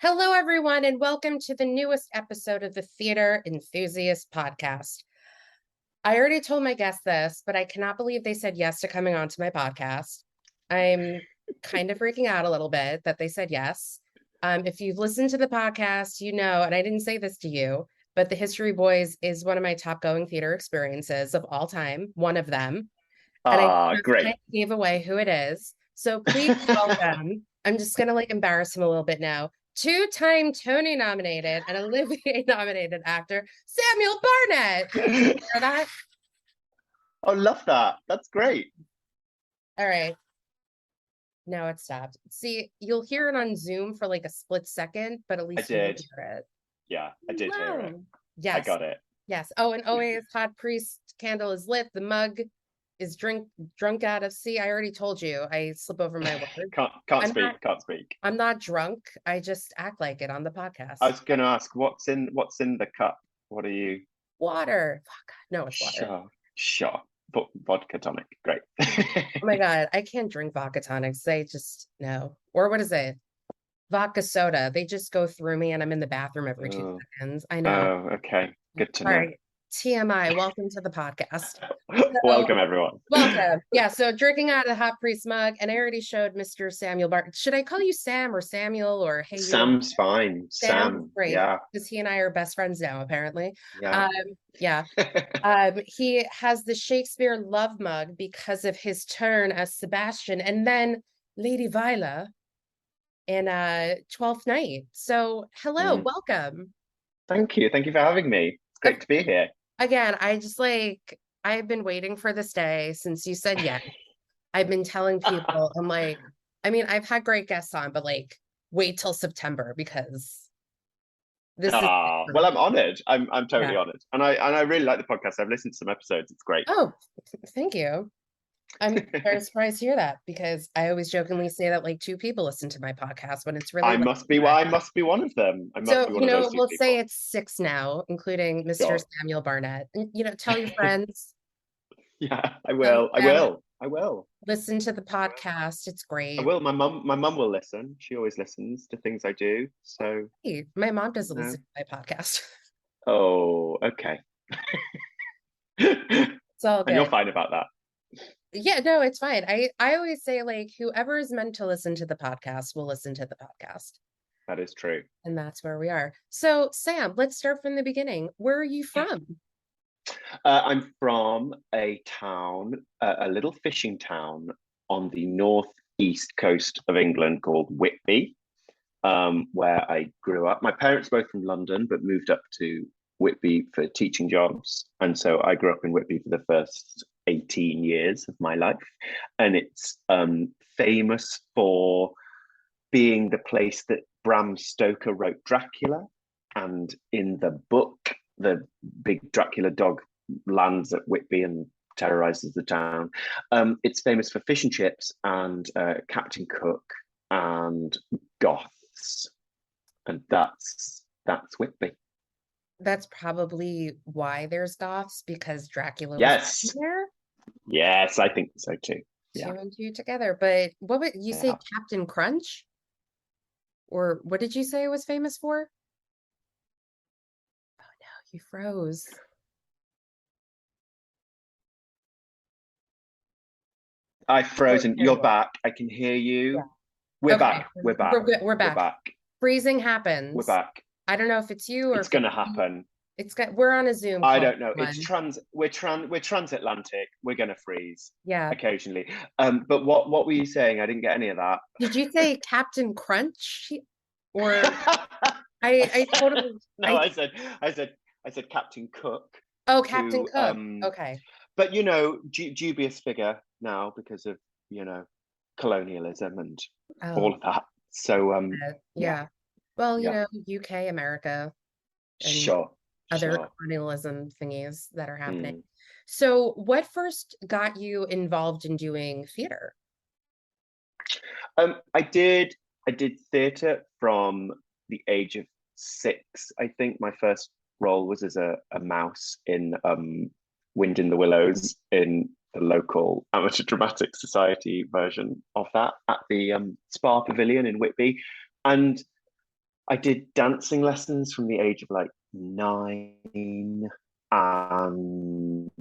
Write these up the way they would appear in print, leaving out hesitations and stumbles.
Hello, everyone, and welcome to the newest episode of the Theater Enthusiast podcast. I already told my guests this, but I cannot believe they said yes to coming on to my podcast. I'm kind of freaking out a little bit that they said yes. If you've listened to the podcast, you know, and I didn't say this to you, but The History Boys is one of my top going theater experiences of all time, one of them. And I just Great. kind of gave away who it is. So please welcome, I'm just going to embarrass him a little bit now. Two-time Tony nominated and Olivier nominated actor Samuel Barnett. Did you hear that? I love that. That's great. All right. Now it stopped. See, you'll hear it on Zoom for like a split second, but at I least you will did. hear it. Yeah, I did hear it. Wow. I Yes. got it. Yes. Oh, and always hot priest candle is lit. The mug is drunk out of. See, I already told you. I slip over my words. Can't I'm speak. not Can't speak. I'm not drunk. I just act like it on the I podcast. was going to ask what's in the cup. What are you? Water. Fuck. No, it's water. Sure. Sure. Vodka tonic. Great. Oh my God. I can't drink vodka tonics. They just no. Or what is it? Vodka soda. They just go through me and I'm in the bathroom every two Oh, seconds. I know. oh, okay. Good to All know. right. TMI. Welcome to the podcast. Welcome, So everyone. welcome. Yeah, so drinking out of the hot priest mug, and I already showed Mr. Samuel Bart. Should I call you Sam or Samuel or hey you? Sam's fine. Sam, Sam. great, Yeah. because he and I are best friends now, apparently. Yeah. Um, yeah. He has the Shakespeare love mug because of his turn as Sebastian and then Lady Viola in Twelfth Night. So hello, Mm. welcome. Thank you. Thank you for having me. It's Of- great to be here. Again, I just I've been waiting for this day since you said yes. I've been telling people, I'm like, I mean, I've had great guests on, but wait till September because this is Well, I'm honored. I'm yeah. totally honored, and I really like the podcast. I've listened to some episodes. It's great. Oh, thank you. I'm very surprised to hear that because I always jokingly say that two people listen to my podcast when it's really I like must be. I must be one of them. I must so, be one of those two we'll say people. it's six now, including Mr. Sure. Samuel Barnett. And tell your friends, Yeah, I tell your will. I family, will. I will. listen to the I will. podcast. It's I great. will. My mum will listen. She always listens to things I do. So, Hey, my mom you doesn't know. listen to my podcast. Oh, okay. It's all And you're good. fine about that. Yeah, no, it's fine. I always say whoever is meant to listen to the podcast will listen to the podcast. That is true. And that's where we are. So, Sam, let's start from the beginning. Where are you from? I'm from a town, a little fishing town on the northeast coast of England called Whitby, where I grew up. My parents are both from London, but moved up to Whitby for teaching jobs. And so I grew up in Whitby for the first 18 years of my life. And it's famous for being the place that Bram Stoker wrote Dracula. And in the book, the big Dracula dog lands at Whitby and terrorizes the town. It's famous for fish and chips and Captain Cook and goths, and that's Whitby. That's probably why there's goths because Dracula was Yes, there. yes, I think so too. Two Yeah, and two together. But what would you say, yeah. Captain Crunch? Or what did you say it was famous for? Oh no, you froze. I've Oh, frozen. there You're you are. back. I can hear Yeah. you. We're Okay, back. We're back. we're good. We're We're back. back. Freezing We're happens. back. I don't know if it's you or It's if it's gonna me. happen. We're on a Zoom I call, don't know. It's everyone. we're transatlantic. We're gonna freeze Yeah. occasionally. But what were you saying? I didn't get any of that. Did you say Captain Crunch? Or I totally No, I I said Captain Cook, oh, Captain who Cook. Okay. but dubious figure now because of colonialism and all Oh, of that. So yeah, yeah. Well, yeah, UK, America, and sure, other sure. colonialism thingies that are happening. Mm. So, what first got you involved in doing theater? I did theatre from the age of 6. I think my first role was as a mouse in Wind in the Willows in the local amateur dramatic society version of that at the Spa Pavilion in Whitby. And I did dancing lessons from the age of like 9, and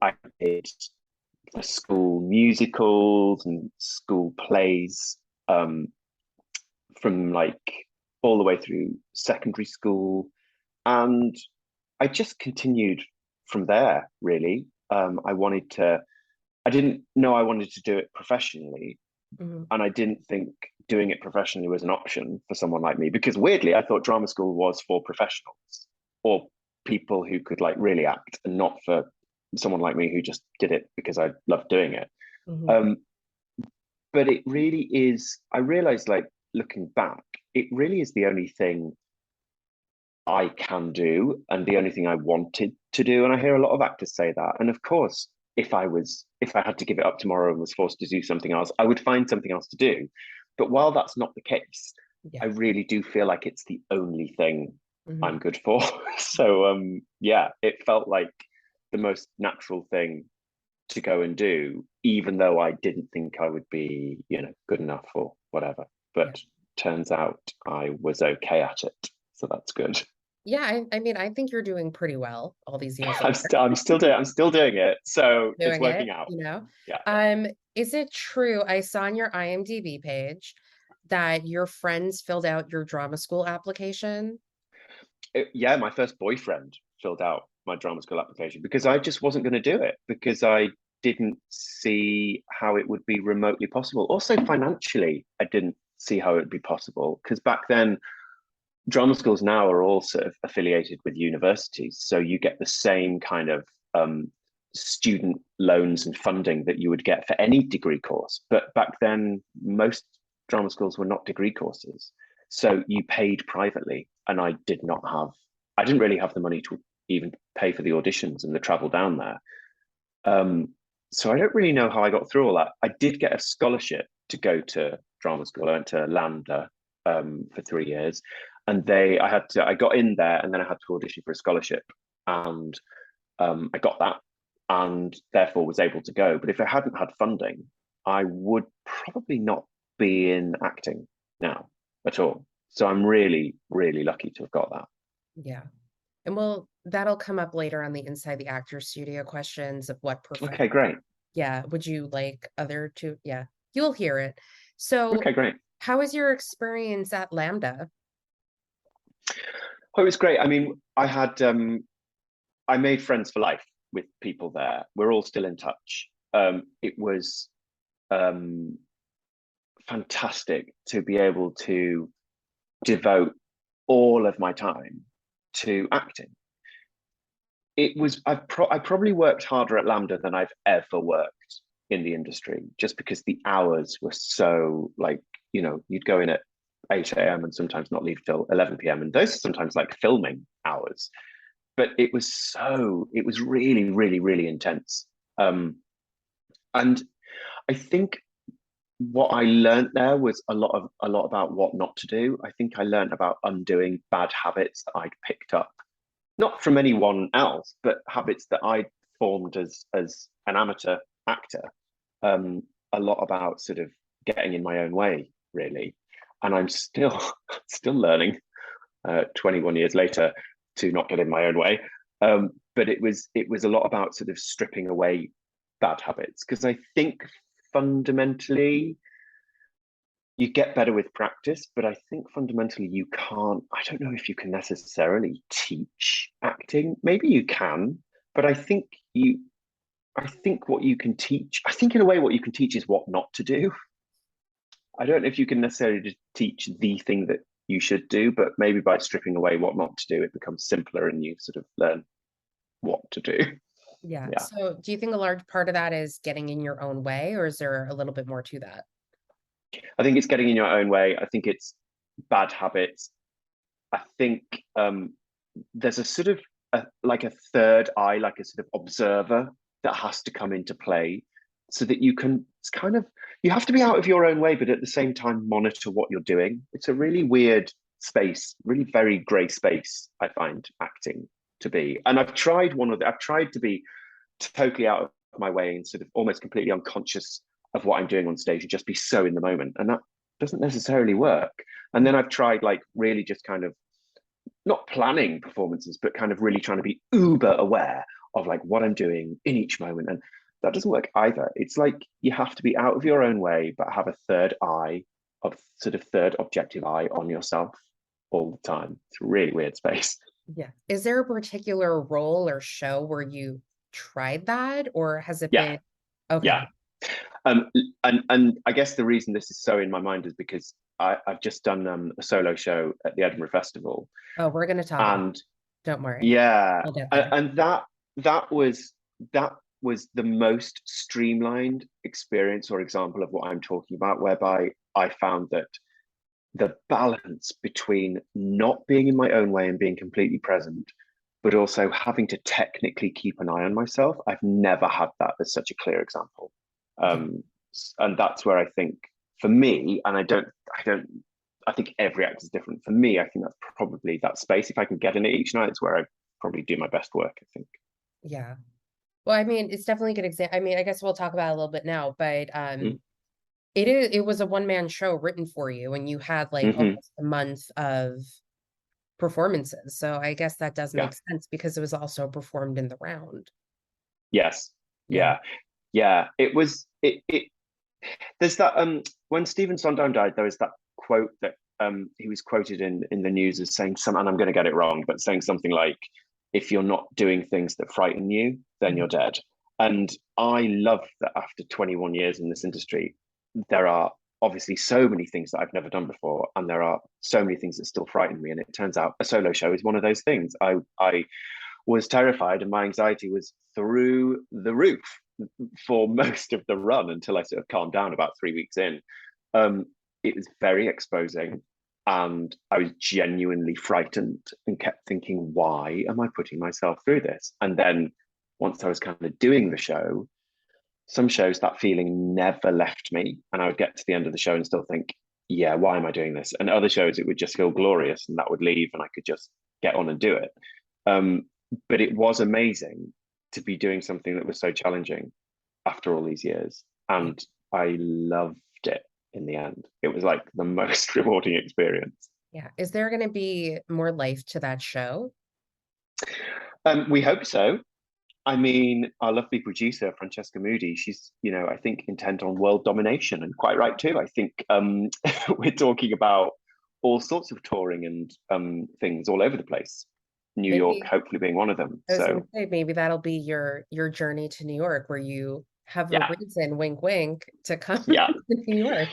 I did school musicals and school plays from like all the way through secondary school. And I just continued from there, really. I didn't know I wanted to do it professionally. Mhm. And I didn't think doing it professionally was an option for someone like me because weirdly, I thought drama school was for professionals or people who could like really act and not for someone like me who just did it because I loved doing it. Mhm. Um, but it really is, I realized like looking back, it really is the only thing I can do and the only thing I wanted to do. And I hear a lot of actors say that. And of course, if I had to give it up tomorrow and was forced to do something else, I would find something else to do. But while that's not the case, I Yeah. really do feel like it's the only thing Mhm. I'm good for. So yeah, it felt like the most natural thing to go and do, even though I didn't think I would be, good enough or whatever. Yeah. But turns out I was okay at it. So that's good. Yeah, I mean, I think you're doing pretty well all these years later, I'm still doing it. So it's doing it, working out. you know. Yeah. Is it true? I saw on your IMDb page that your friends filled out your drama school application. Yeah, my first boyfriend filled out my drama school application because I just wasn't going to do it because I didn't see how it would be remotely possible. Also, financially, I didn't see how it would be possible because back then, drama schools now are all sort of affiliated with universities. So you get the same kind of student loans and funding that you would get for any degree course. But back then, most drama schools were not degree courses. So you paid privately, and I didn't really have the money to even pay for the auditions and the travel down there. Um, so I don't really know how I got through all that. I did get a scholarship to go to drama school. I went to LAMDA for 3 years, and I got in there, and then I had to audition for a scholarship, and I got that, and therefore was able to go. But if I hadn't had funding, I would probably not be in acting now at all. So I'm really, really lucky to have got that. Yeah. And well, that'll come up later on the Inside the Actor Studio questions of what profession. Okay, great. Yeah. Would you like other to? Yeah, you'll hear it. So, Okay, great. how was your experience at Lambda? Oh, it was great. I mean, I made friends for life with people there. We're all still in touch. It was um, fantastic to be able to devote all of my time to acting. I probably worked harder at Lambda than I've ever worked in the industry, just because the hours were so like, you'd go in at 8 a.m. and sometimes not leave till 11 p.m. And those are sometimes like filming hours. But it was really, really, really intense. And I think what I learned there was a lot about what not to do. I think I learned about undoing bad habits that I'd picked up, not from anyone else, but habits that I'd formed as an amateur actor. A lot about sort of getting in my own way, really. And I'm still still learning 21 years later to not get in my own way. But it was a lot about sort of stripping away bad habits because I think fundamentally you get better with practice, but I think fundamentally you can't. I don't know if you can necessarily teach acting. Maybe you can, but I think what you can teach. I think in a way what you can teach is what not to do. I don't know if you can necessarily just teach the thing that you should do, but maybe by stripping away what not to do, it becomes simpler and you sort of learn what to do. Yeah. Yeah. So, do you think a large part of that is getting in your own way, or is there a little bit more to that? I think it's getting in your own way. I think it's bad habits. I think there's a sort of like a third eye, like a sort of observer that has to come into play so that you can, it's kind of, you have to be out of your own way, but at the same time, monitor what you're doing. It's a really weird space, really very gray space, I find acting to be. And I've tried to be totally out of my way and sort of almost completely unconscious of what I'm doing on stage and just be so in the moment. And that doesn't necessarily work. And then I've tried like really just kind of not planning performances, but kind of really trying to be uber aware of like what I'm doing in each moment. And that doesn't work either. It's like you have to be out of your own way, but have a third eye, of sort of third objective eye on yourself all the time. It's a really weird space. Yeah. Is there a particular role or show where you tried that, or has it Yeah, been okay? yeah. Um, and I guess the reason this is so in my mind is because I've just done a solo show at the Edinburgh Festival, Oh, we're going to talk about and it. Don't worry. yeah, We'll get there. and that was that was the most streamlined experience or example of what I'm talking about, whereby I found that the balance between not being in my own way and being completely present, but also having to technically keep an eye on myself. I've never had that as such a clear example. Um, and that's where I think for me, and I think every act is different. For me, I think that's probably that space. If I can get in it each night, it's where I probably do my best work, I think. Yeah. Well, I mean, it's definitely a good example. I mean, I guess we'll talk about it a little bit now, but Mm. it was a one-man show written for you, and you had like Mm-hmm. almost a month of performances. So I guess that does Yeah. make sense because it was also performed in the round. Yes. Yeah. Yeah. Yeah. It there's that when Stephen Sondheim died, there was that quote that he was quoted in the news as saying some, and I'm going to get it wrong, but saying something like, if you're not doing things that frighten you, then you're dead. And I love that after 21 years in this industry, there are obviously so many things that I've never done before, and there are so many things that still frighten me. And it turns out a solo show is one of those things. I was terrified, and my anxiety was through the roof for most of the run until I sort of calmed down about 3 weeks in. It was very exposing, and I was genuinely frightened and kept thinking, why am I putting myself through this? And then once I was kind of doing the show, some shows that feeling never left me, and I would get to the end of the show and still think, yeah, why am I doing this? And other shows it would just feel glorious, and that would leave and I could just get on and do it. But it was amazing to be doing something that was so challenging after all these years, and I loved it in the end. It was like the most rewarding experience. Yeah. Is there going to be more life to that show? We hope so. I mean, our lovely producer, Francesca Moody, she's, I think intent on world domination, and quite right too. I think we're talking about all sorts of touring and things all over the place. New York, Maybe hopefully being one of them. I was So going to say maybe that'll be your journey to New York, where you have a yeah, reason, wink, wink, to come yeah, to New York.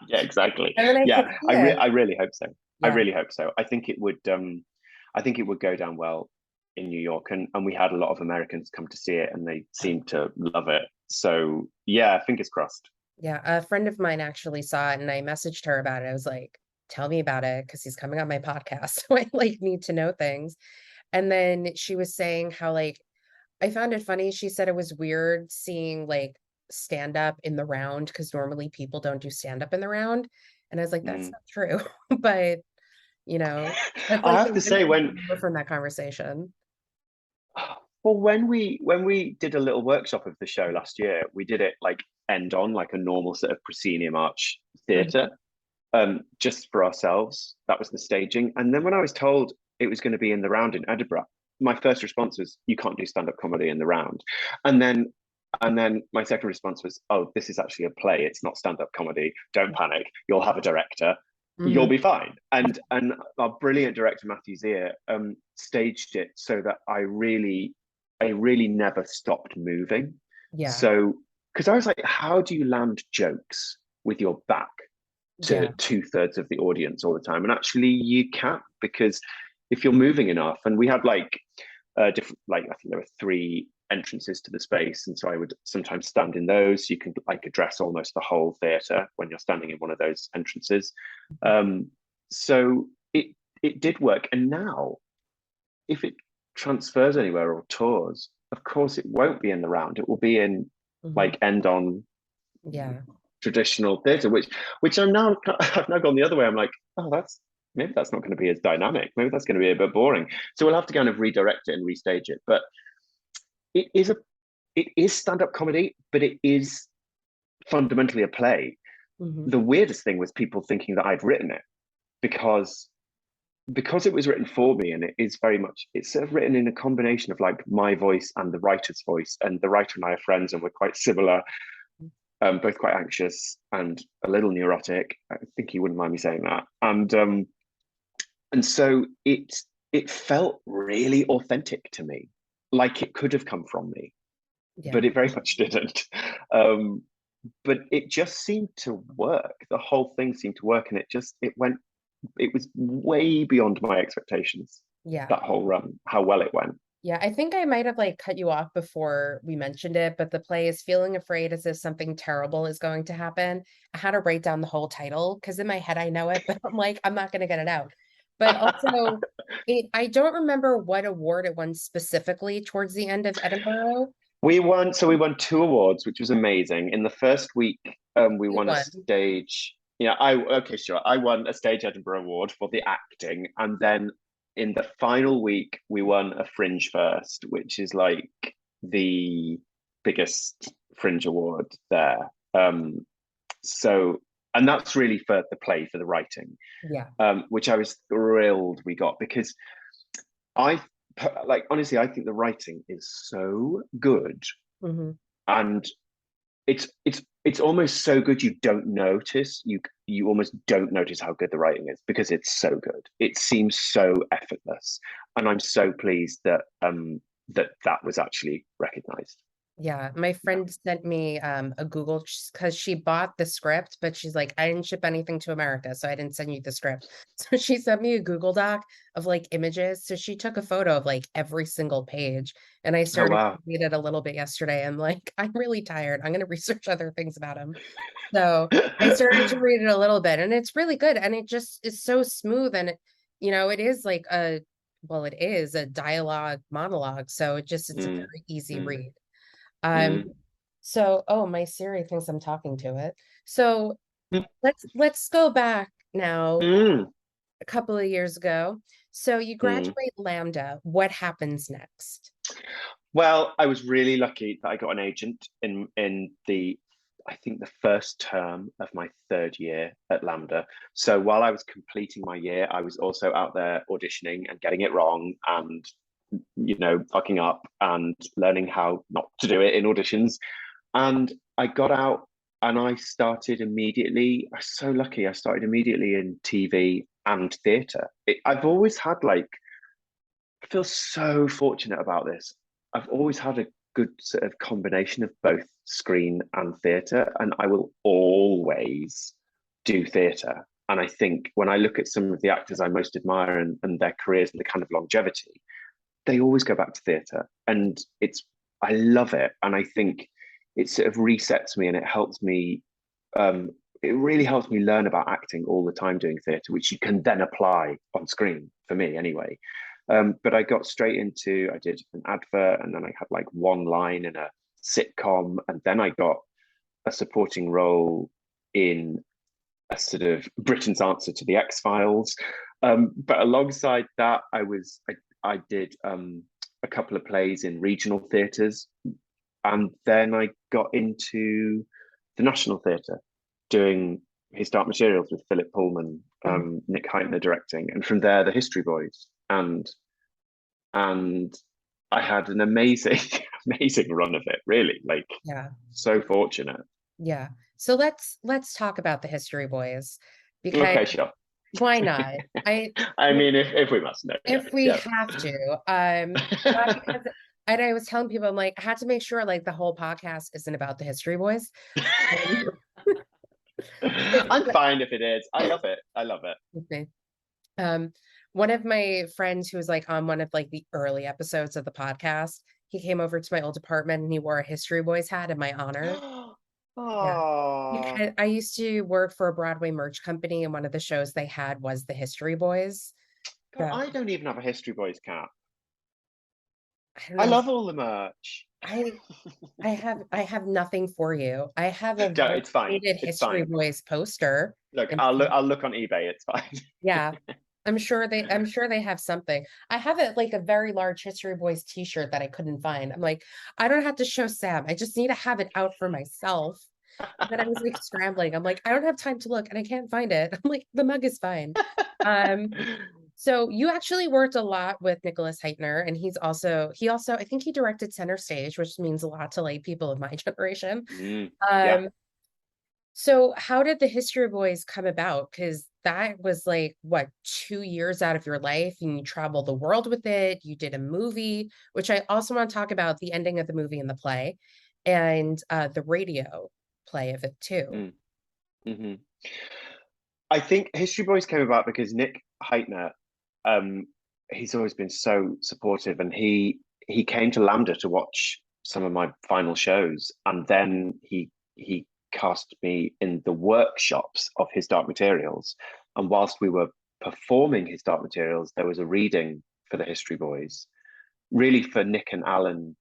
yeah, exactly. And then I Yeah, could see it. I really hope so. I Yeah. really hope so. I think it would go down well in New York, and we had a lot of Americans come to see it, and they seemed to love it. So yeah, fingers crossed. Yeah. A friend of mine actually saw it, and I messaged her about it. I was like, tell me about it, because he's coming on my podcast. So I like need to know things. And then she was saying how like I found it funny. She said it was weird seeing like stand up in the round, because normally people don't do stand up in the round. And I was like, that's Mm. not true. But that's I like have the to one say, thing I remember from that conversation. well, when we did a little workshop of the show last year, we did it like end on like a normal sort of proscenium arch theatre, just for ourselves. That was the staging. And then when I was told it was going to be in the round in Edinburgh, my first response was, "You can't do stand-up comedy in the round." And then my second response was, "Oh, this is actually a play. It's not stand-up comedy. Don't panic. You'll have a director. You'll Mhm. be fine." And our brilliant director Matthew Zier staged it so that I really never stopped moving. Yeah. So because I was like, how do you land jokes with your back to Yeah. 2/3 of the audience all the time? And actually you can, because if you're moving enough, and we had like different, like I think there were 3 entrances to the space, and so I would sometimes stand in those, so you can like address almost the whole theatre when you're standing in one of those entrances. So it did work. And now if it transfers anywhere or tours, of course it won't be in the round, it will be in Mhm. like end on Yeah. traditional theatre, which I've now gone the other way. I'm like, oh, maybe that's not going to be as dynamic. Maybe that's going to be a bit boring. So we'll have to kind of redirect it and restage it. But it is stand-up comedy, but it is fundamentally a play. Mhm. The weirdest thing was people thinking that I'd written it. because it was written for me, and it's sort of written in a combination of like my voice and the writer's voice, and the writer and I are friends, and we're quite similar, both quite anxious and a little neurotic. I think he wouldn't mind me saying that. And so it felt really authentic to me, like it could have come from me, but it very much didn't. But it just seemed to work. The whole thing seemed to work, and it was way beyond my expectations. Yeah. That whole run, how well it went. Yeah, I think I might have like cut you off before we mentioned it, but the play is Feeling Afraid as if Something Terrible is Going to Happen. I had to write down the whole title because in my head I know it, but I'm like, I'm not going to get it out. But also, I don't remember what award it won specifically towards the end of Edinburgh. We won 2 awards, which was amazing. In the first week, we won a stage. Yeah, I won a Stage Edinburgh Award for the acting, and then in the final week, we won a Fringe First, which is like the biggest Fringe award there. And that's really for the play, for the writing. Yeah. Which I was thrilled we got, because honestly, I think the writing is so good, and it's almost so good you don't notice. You almost don't notice how good the writing is because it's so good. It seems so effortless, and I'm so pleased that that was actually recognized. Yeah, my friend sent me a Google because she bought the script, but she's like, I didn't ship anything to America, so I didn't send you the script. So she sent me a Google Doc of like images. So she took a photo of like every single page, and I started to read it a little bit yesterday. I'm like, I'm really tired. I'm gonna research other things about him. So I started to read it a little bit, and it's really good, and it just is so smooth, and it is like it is a dialogue monologue, so it's a very easy read. So my Siri thinks I'm talking to it. So let's go back now a couple of years ago. So you graduate Lambda. What happens next? Well, I was really lucky that I got an agent in I think the first term of my third year at Lambda. So while I was completing my year, I was also out there auditioning and getting it wrong and fucking up and learning how not to do it in auditions. And I got out and I started immediately. I was so lucky. I started immediately in TV and theatre. I've always had I feel so fortunate about this. I've always had a good sort of combination of both screen and theatre, and I will always do theatre. And I think when I look at some of the actors I most admire and their careers and the kind of longevity, they always go back to theatre, and I love it. And I think it sort of resets me, and it helps me. It really helps me learn about acting all the time doing theatre, which you can then apply on screen, for me anyway. But I got straight into, I did an advert, and then I had like one line in a sitcom, and then I got a supporting role in a sort of Britain's answer to the X-Files. But alongside that, I did a couple of plays in regional theatres, and then I got into the National Theatre doing His Dark Materials with Philip Pullman, Nick Heitner directing, and from there the History Boys, and I had an amazing run of it, really. So fortunate. Yeah. So let's talk about the History Boys, because okay, sure. Why not? I mean, if we must know. If we have to. And I was telling people, I'm like, I had to make sure like the whole podcast isn't about the History Boys. I'm fine if it is. I love it. Okay. One of my friends who was like on one of like the early episodes of the podcast, he came over to my old apartment and he wore a History Boys hat in my honor. Yeah. I used to work for a Broadway merch company, and one of the shows they had was the History Boys. God, I don't even have a History Boys cap. I love all the merch. I have nothing for you. I have a it's fine. History Boys poster. Look, I'll look on eBay. It's fine. Yeah. I'm sure they have something. I have like a very large History Boys t-shirt that I couldn't find. I'm like, I don't have to show Sam. I just need to have it out for myself. And then I was like scrambling. I'm like, I don't have time to look and I can't find it. I'm like, the mug is fine. So you actually worked a lot with Nicholas Heitner, and he also, I think he directed Center Stage, which means a lot to like people of my generation. Yeah. So how did the History Boys come about? Because that was like what, 2 years out of your life, and you traveled the world with it. You did a movie, which I also want to talk about the ending of the movie and the play, and the radio play of it too. Mm-hmm. I think History Boys came about because Nick Heitner, um, he's always been so supportive, and he came to Lambda to watch some of my final shows, and then he cast me in the workshops of His Dark Materials. And whilst we were performing His Dark Materials, there was a reading for the History Boys, really for Nick and Alan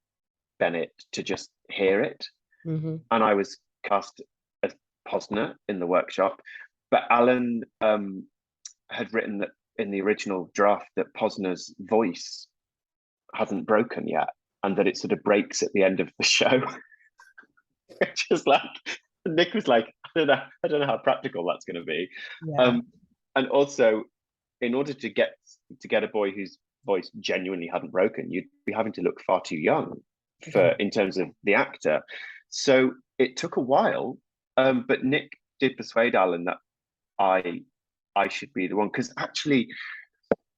Bennett to just hear it. Mm-hmm. And I was cast as Posner in the workshop. But Alan had written that in the original draft that Posner's voice hasn't broken yet, and that it sort of breaks at the end of the show. Just like Nick was like, I don't know how practical that's going to be. Yeah. And also, in order to get a boy whose voice genuinely hadn't broken, you'd be having to look far too young in terms of the actor. So it took a while, but Nick did persuade Alan that I should be the one, because actually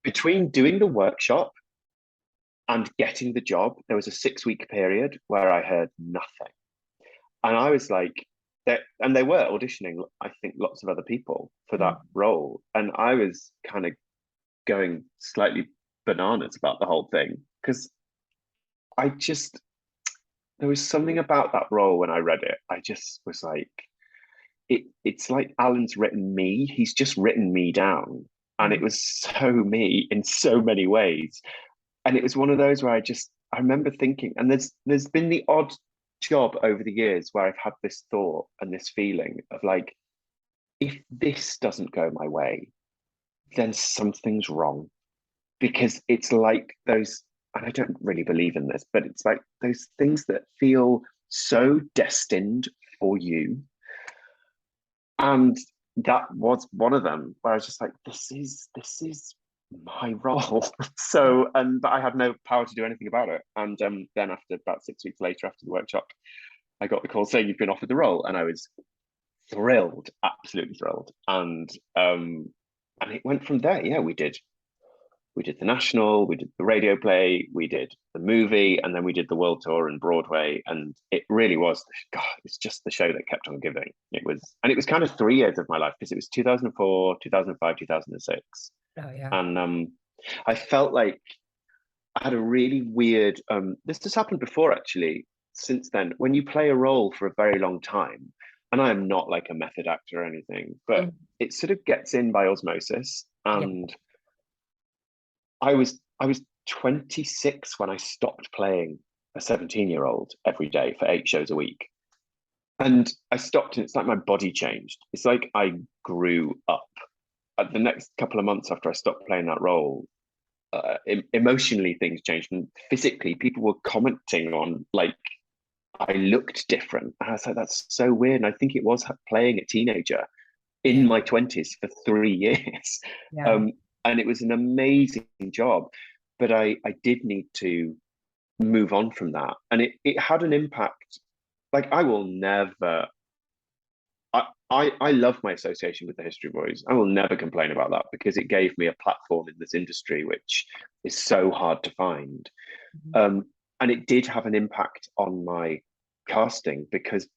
between doing the workshop and getting the job, there was a 6-week period where I heard nothing. And I was like, and they were auditioning, I think, lots of other people for that role. And I was kind of going slightly bananas about the whole thing, because there was something about that role when I read it. I just was like, it's like Alan's written me. He's just written me down. And it was so me in so many ways. And it was one of those where I remember thinking, and there's been the odd job over the years where I've had this thought and this feeling of like, if this doesn't go my way, then something's wrong. Because it's like those, and I don't really believe in this, but it's like those things that feel so destined for you. And that was one of them where I was just like, this is my role. So, but I had no power to do anything about it. And then after about 6 weeks later, after the workshop, I got the call saying you've been offered the role, and I was thrilled, absolutely thrilled. And it went from there. Yeah, we did the National, we did the radio play, we did the movie, and then we did the world tour and Broadway. And it really was, God, it's just the show that kept on giving. It was kind of 3 years of my life, because it was 2004, 2005, 2006. Oh yeah. And I felt like I had a really weird, this has happened before actually, since then, when you play a role for a very long time, and I am not like a method actor or anything, but it sort of gets in by osmosis. And I was 26 when I stopped playing a 17-year-old every day for 8 shows a week. And I stopped, and it's like my body changed. It's like I grew up. At the next couple of months after I stopped playing that role, emotionally things changed, and physically people were commenting on like I looked different. And I was like, that's so weird. And I think it was playing a teenager in my 20s for 3 years. And it was an amazing job, but I did need to move on from that. And it had an impact. Like, I will never, I love my association with the History Boys. I will never complain about that, because it gave me a platform in this industry, which is so hard to find. And it did have an impact on my casting, because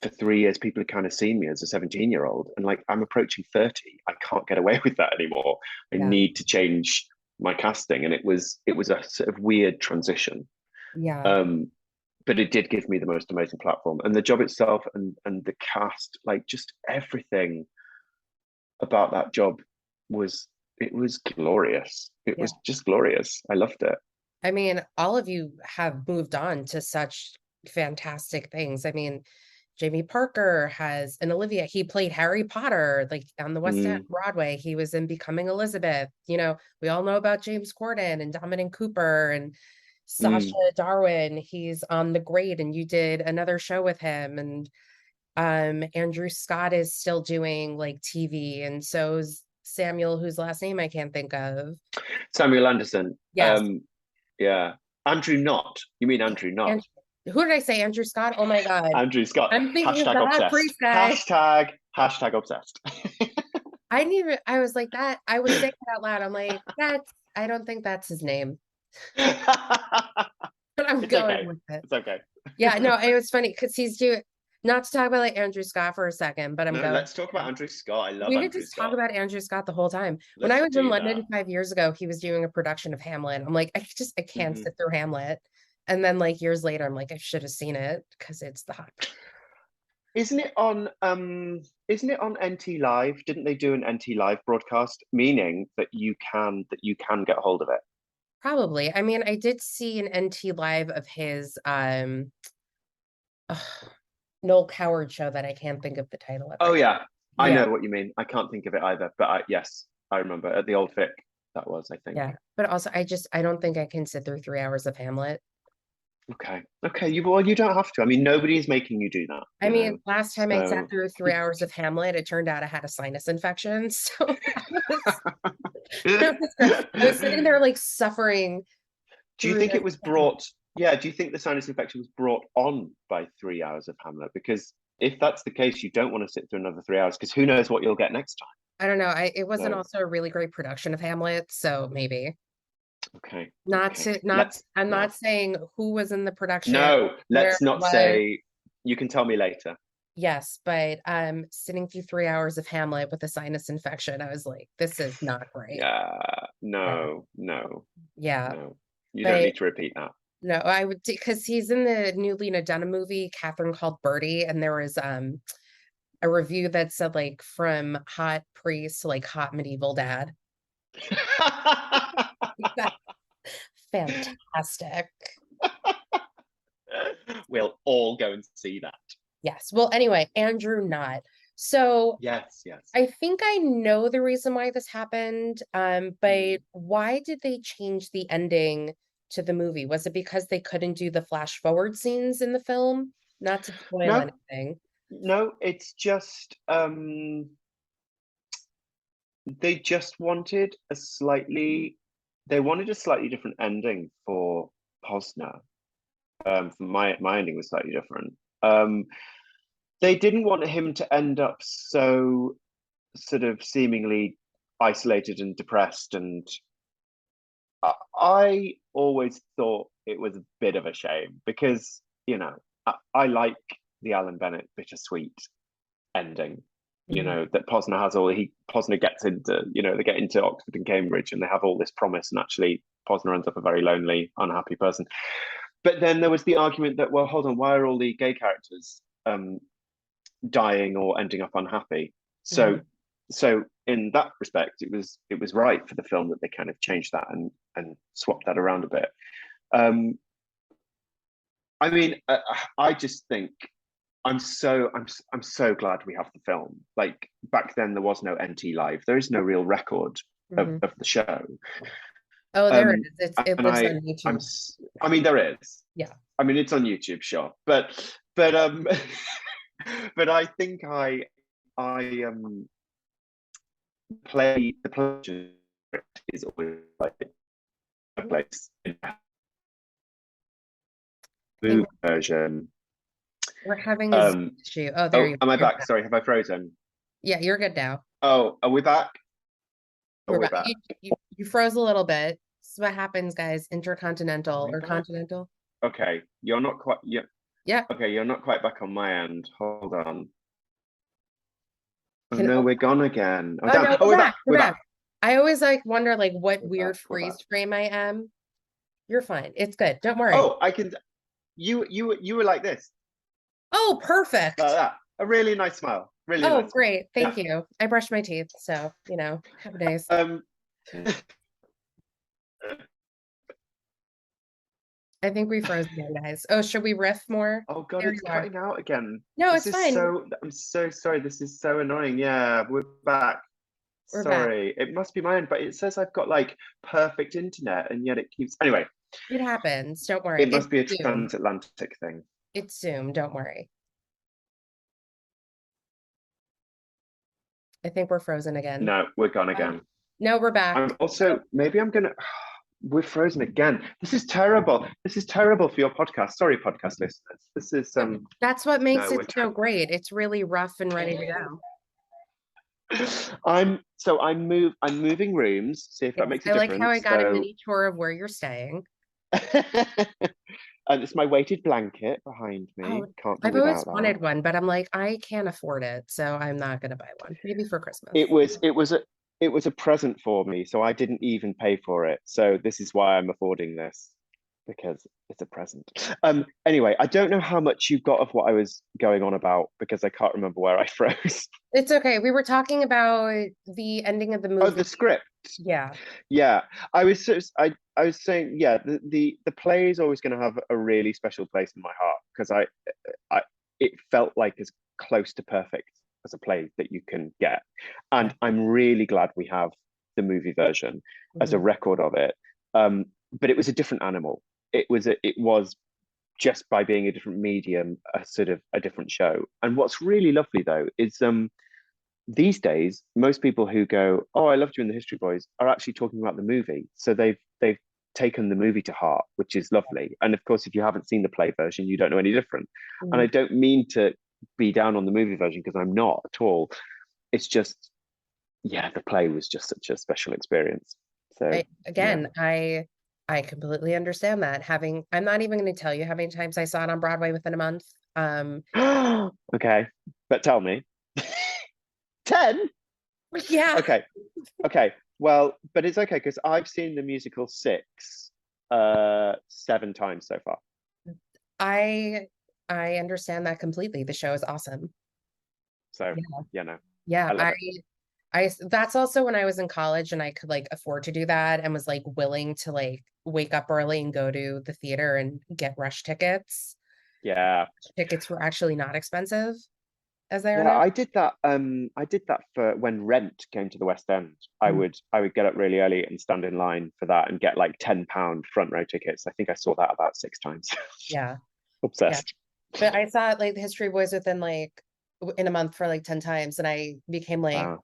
for 3 years, people had kind of seen me as a 17-year-old, and like, I'm approaching 30. I can't get away with that anymore. I need to change my casting. And it was a sort of weird transition. But it did give me the most amazing platform, and the job itself and the cast, like just everything about that job was glorious. It was just glorious. I loved it. I mean, all of you have moved on to such fantastic things. I mean, Jamie Parker and Olivia, he played Harry Potter, like on the West End Broadway. He was in Becoming Elizabeth. You know, we all know about James Corden and Dominic Cooper and Sacha Darwin. He's on The Great, and you did another show with him. And Andrew Scott is still doing like TV, and so is Samuel, whose last name I can't think of. Samuel Anderson. Yes. Yeah. Andrew Knott. You mean Andrew Knott? Who did I say? Andrew Scott? Oh my God. Andrew Scott. I'm thinking of Hashtag the hot obsessed. priest guy. Hashtag obsessed. I was like that. I was saying it out loud. I'm like, I don't think that's his name. But I'm going with it. It's okay. Yeah, no, it was funny because he's doing, not to talk about like Andrew Scott for a second, but let's talk about Andrew Scott. I love we Andrew could just Scott. talk about Andrew Scott the whole time. When I was in London 5 years ago, he was doing a production of Hamlet. I'm like, I can't sit through Hamlet. And then like years later, I'm like, I should have seen it because it's the hot. Isn't it on NT Live? Didn't they do an NT Live broadcast? Meaning that you can get hold of it. Probably. I mean, I did see an NT Live of his Noel Coward show that I can't think of the title of. Oh yeah. I know what you mean. I can't think of it either, but yes, I remember at the Old Vic. That was, I think. Yeah, but also I don't think I can sit through 3 hours of Hamlet. Okay. You don't have to. I mean, nobody's making you do that. I mean, last time I sat through 3 hours of Hamlet, it turned out I had a sinus infection. So I was sitting there like suffering. Do you think it was brought? Yeah. Do you think the sinus infection was brought on by 3 hours of Hamlet? Because if that's the case, you don't want to sit through another 3 hours because who knows what you'll get next time. I don't know. It wasn't also a really great production of Hamlet, so maybe. Okay. I'm not saying who was in the production. No, let's not say. You can tell me later. Yes, but sitting through 3 hours of Hamlet with a sinus infection, I was like, this is not great. Yeah. No. Yeah. No. You don't need to repeat that. No, I would, because he's in the new Lena Dunham movie, Catherine Called Birdie, and there was a review that said like from hot priest to like hot medieval dad. Fantastic. We'll all go and see that. Yes. Well, anyway, Andrew Knott. So yes. I think I know the reason why this happened. But why did they change the ending to the movie? Was it because they couldn't do the flash forward scenes in the film? Not to spoil anything. No, it's just they just wanted a slightly different ending for Posner. My ending was slightly different. They didn't want him to end up so sort of seemingly isolated and depressed, and I always thought it was a bit of a shame because I like the Alan Bennett bittersweet ending. That Posner has Posner gets into, they get into Oxford and Cambridge and they have all this promise, and actually Posner ends up a very lonely, unhappy person. But then there was the argument that, well, hold on, why are all the gay characters dying or ending up unhappy? So in that respect, it was right for the film that they kind of changed that and swapped that around a bit. I mean, I just think I'm so glad we have the film. Like back then, there was no NT Live. There is no real record of the show. Oh, there it is. It was on YouTube. I mean, there is. Yeah. I mean, it's on YouTube, sure, but but I think I play the pleasure is always like a place in the version. We're having a issue. Oh, there you go. Am I back? Sorry, have I frozen? Yeah, you're good now. Oh, are we back? We're back. You froze a little bit. This is what happens, guys. Intercontinental or continental. Okay, you're not quite. Yeah. Okay, you're not quite back on my end. Hold on. Oh no, we're gone again. No, we're back. We're back. I always wonder what weird freeze frame I am. You're fine. It's good. Don't worry. Oh, I can. You were like this. Oh, perfect. Like that. A really nice smile. Really. Oh, nice great. Thank you. I brushed my teeth, so have a nice. I think we froze again, guys. Oh, should we riff more? Oh God, it's cutting out again. No, it's fine. I'm so sorry. This is so annoying. Yeah, we're back. Sorry, it must be mine, but it says I've got perfect internet, and yet it keeps. Anyway, it happens. Don't worry. It must be a transatlantic thing. It's Zoom. Don't worry. I think we're frozen again. No, we're gone Oh, again. no, we're back. I'm also maybe I'm gonna. We're frozen again. This is terrible. This is terrible for your podcast. Sorry, podcast listeners. This is But that's what makes no, it so great. It's really rough and ready to go. I'm moving rooms. See if that Yes. makes a I like how I difference. got a So mini tour of where you're staying. and it's my weighted blanket behind me. Oh, Can't do I've always without that. wanted one, but I'm like, I can't afford it, so I'm not gonna buy one. Maybe for Christmas. It was a present for me, so I didn't even pay for it. So this is why I'm affording this because it's a present. Anyway, I don't know how much you got of what I was going on about because I can't remember where I froze. It's okay. We were talking about the ending of the Oh, movie. the script. Yeah. Yeah, I was saying, yeah, the play is always going to have a really special place in my heart because I it felt like as close to perfect as a play that you can get, Yeah. and I'm really glad we have the movie version as a Mhm. record of it. But it was a different animal. It was just by being a different medium, a sort of a different show. And what's really lovely though is these days, most people who go, "Oh, I loved you in the History Boys," are actually talking about the movie. So they've taken the movie to heart, which is lovely. And of course, if you haven't seen the play version, you don't know any different. And I Mhm. don't mean to be down on the movie version because I'm not at all. It's just, yeah, the play was just such a special experience. So yeah. Again, I completely understand that. I'm not even going to tell you how many times I saw it on Broadway within a month. Okay, but tell me, 10? Yeah, Okay, okay. Well, but it's okay because I've seen the musical six, 7 times so far. I I understand that completely. The show is awesome. So Yeah. yeah, no, Yeah, I love it. that's also when I was in college and I could like afford to do that and was like willing to like wake up early and go to the theater and get rush tickets. Yeah, Tickets were actually not expensive as they are yeah. now. I did that. I did that for when Rent came to the West End. Mm. I would get up really early and stand in line for that and get like £10 front row tickets. I think I saw that about 6 times. Yeah. Yeah. Obsessed. But I saw like the History Boys within like in a month for like 10 times and I became like, Wow.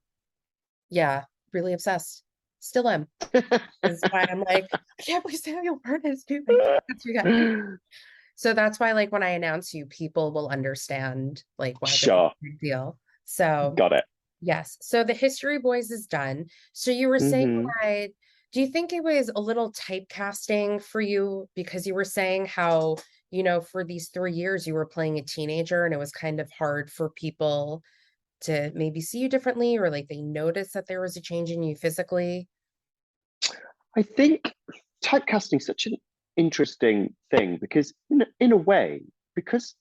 yeah, really obsessed. Still am. Is why I'm like, I can't believe Samuel Barnett is doing that's you guys. So that's why like when I announce you, people will understand like why this is Sure, a big deal. So got it. yes. So the History Boys is done. So you were saying Hmm. that, do you think it was a little typecasting for you? Because you were saying how, for these 3 years you were playing a teenager and it was kind of hard for people to maybe see you differently or like they noticed that there was a change in you physically. I think typecasting is such an interesting thing because, in a way, because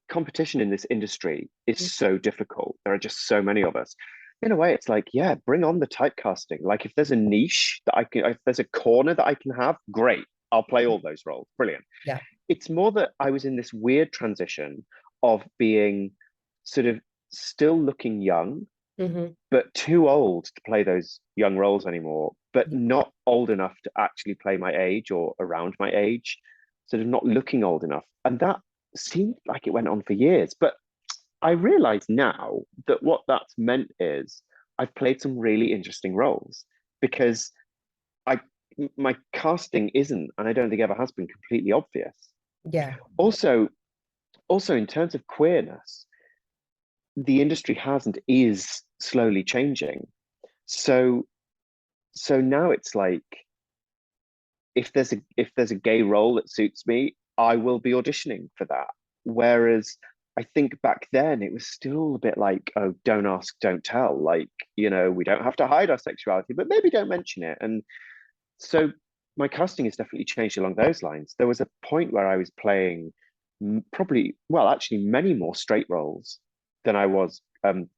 competition in this industry is so difficult, there are just so many of us. In a way, it's like, yeah, bring on the typecasting. Like, if there's a niche that I can, if there's a corner that I can have, great, I'll play all those roles. Brilliant. Yeah. It's more that I was in this weird transition of being sort of still looking young Hmm. but too old to play those young roles anymore, but not old enough to actually play my age or around my age, sort of not looking old enough. And that seemed like it went on for years. But I realize now that what that's meant is I've played some really interesting roles because I my casting isn't, and I don't think ever has been completely obvious. Yeah. Also, also in terms of queerness, the industry has and is slowly changing. So now it's like if there's a gay role that suits me, I will be auditioning for that. Whereas I think back then it was still a bit like, oh, don't ask, don't tell. Like, we don't have to hide our sexuality, but maybe don't mention it. And so my casting has definitely changed along those lines. There was a point where I was playing probably, well, actually many more straight roles than I was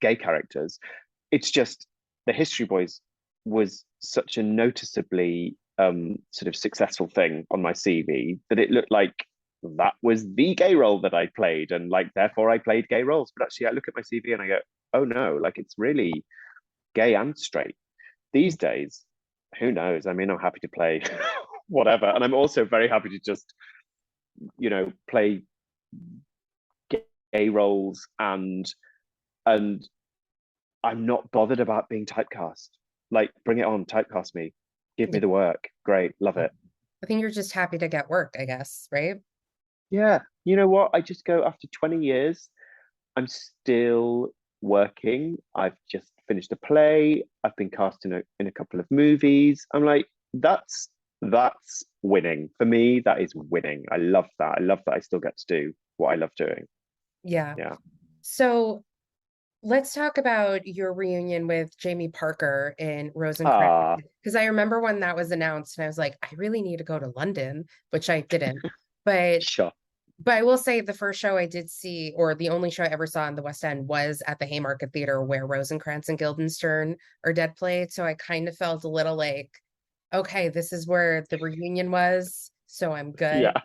gay characters. It's just the History Boys was such a noticeably sort of successful thing on my CV that it looked like that was the gay role that I played, and like therefore I played gay roles. But actually, I look at my CV and I go, oh no, like it's really gay and straight these days. Who knows? I mean, I'm happy to play whatever, and I'm also very happy to just play gay roles and I'm not bothered about being typecast. Like, bring it on, typecast me, give me Yeah. the work. Great, love it. I think you're just happy to get work, I guess, right? Yeah, you know what? I just go after 20 years, I'm still working. I've just finished a play. I've been cast in a couple of movies. I'm like, that's winning. For me, that is winning. I love that. I love that I still get to do what I love doing. Yeah. Yeah. So let's talk about your reunion with Jamie Parker in Rosencrantz. Ah, Because I remember when that was announced, and I was like, I really need to go to London, which I didn't. But sure. but I will say the first show I did see, or the only show I ever saw in the West End, was at the Haymarket Theater where Rosencrantz and Guildenstern are dead played. So I kind of felt a little like, okay, this is where the reunion was, so I'm good. Yeah.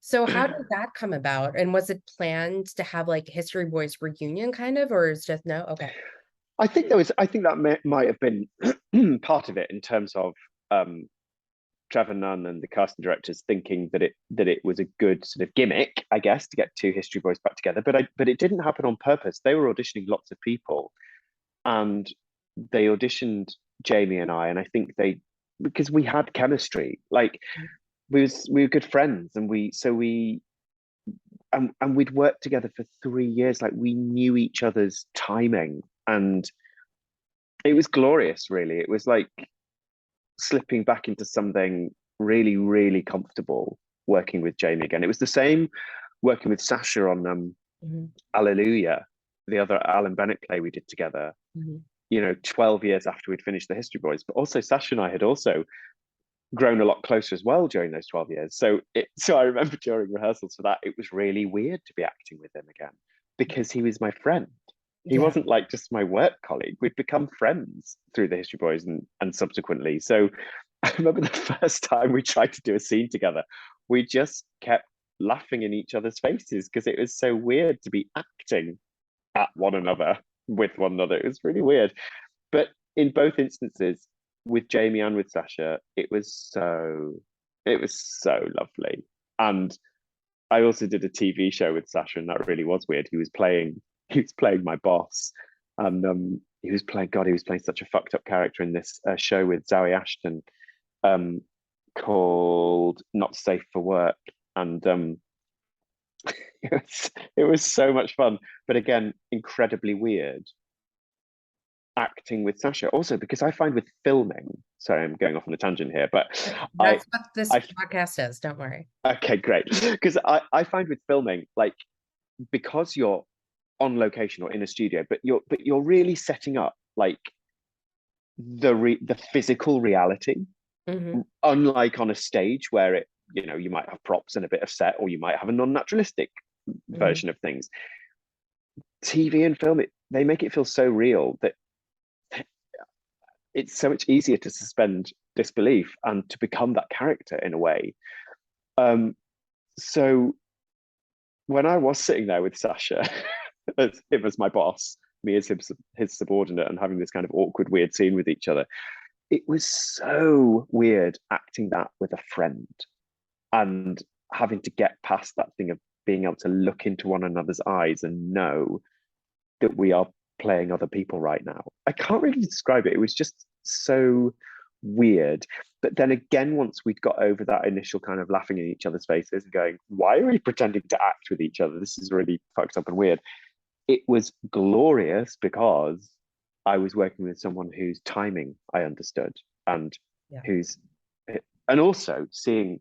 So how did that come about? And was it planned to have like History Boys reunion kind of, or is just no? Okay. I think that might have been part of it in terms of um, Trevor Nunn and the casting directors thinking that it was a good sort of gimmick, I guess, to get two History Boys back together. But it didn't happen on purpose. They were auditioning lots of people, and they auditioned Jamie and I think they, because we had chemistry, like we were good friends, and we'd worked together for 3 years. Like, we knew each other's timing, and it was glorious. Really, it was like slipping back into something really, really comfortable, working with Jamie again. It was the same working with Sasha on Mm-hmm. Alleluia, the other Alan Bennett play we did together, Mm-hmm. 12 years after we'd finished the History Boys. But also Sasha and I had also grown a lot closer as well during those 12 years. So I remember during rehearsals for that, it was really weird to be acting with him again, because he was my friend. He Yeah. wasn't like just my work colleague. We'd become friends through the History Boys and subsequently. So I remember the first time we tried to do a scene together, we just kept laughing in each other's faces because it was so weird to be acting at one another with one another. It was really weird. But in both instances, with Jamie and with Sasha, it was so lovely. And I also did a TV show with Sasha, and that really was weird. He was playing my boss, and he was playing such a fucked up character in this show with Zoe Ashton, um, called Not Safe for Work, and it was so much fun, but again, incredibly weird acting with Sasha. Also, because I find with filming, sorry, I'm going off on a tangent here, but I That's what this I podcast is. Don't worry. okay, great. Because I find with filming, like, because you're on location or in a studio, but you're really setting up like the physical reality, Mm-hmm. unlike on a stage where you might have props and a bit of set, or you might have a non-naturalistic Mm-hmm. version of things. TV and film, they make it feel so real that it's so much easier to suspend disbelief and to become that character in a way. So when I was sitting there with Sasha, as him as my boss, me as his subordinate, and having this kind of awkward, weird scene with each other, it was so weird acting that with a friend and having to get past that thing of being able to look into one another's eyes and know that we are playing other people right now. I can't really describe it. It was just so weird. But then again, once we'd got over that initial kind of laughing in each other's faces and going, why are we pretending to act with each other? This is really fucked up and weird. It was glorious because I was working with someone whose timing I understood, and Yeah. who's, and also seeing,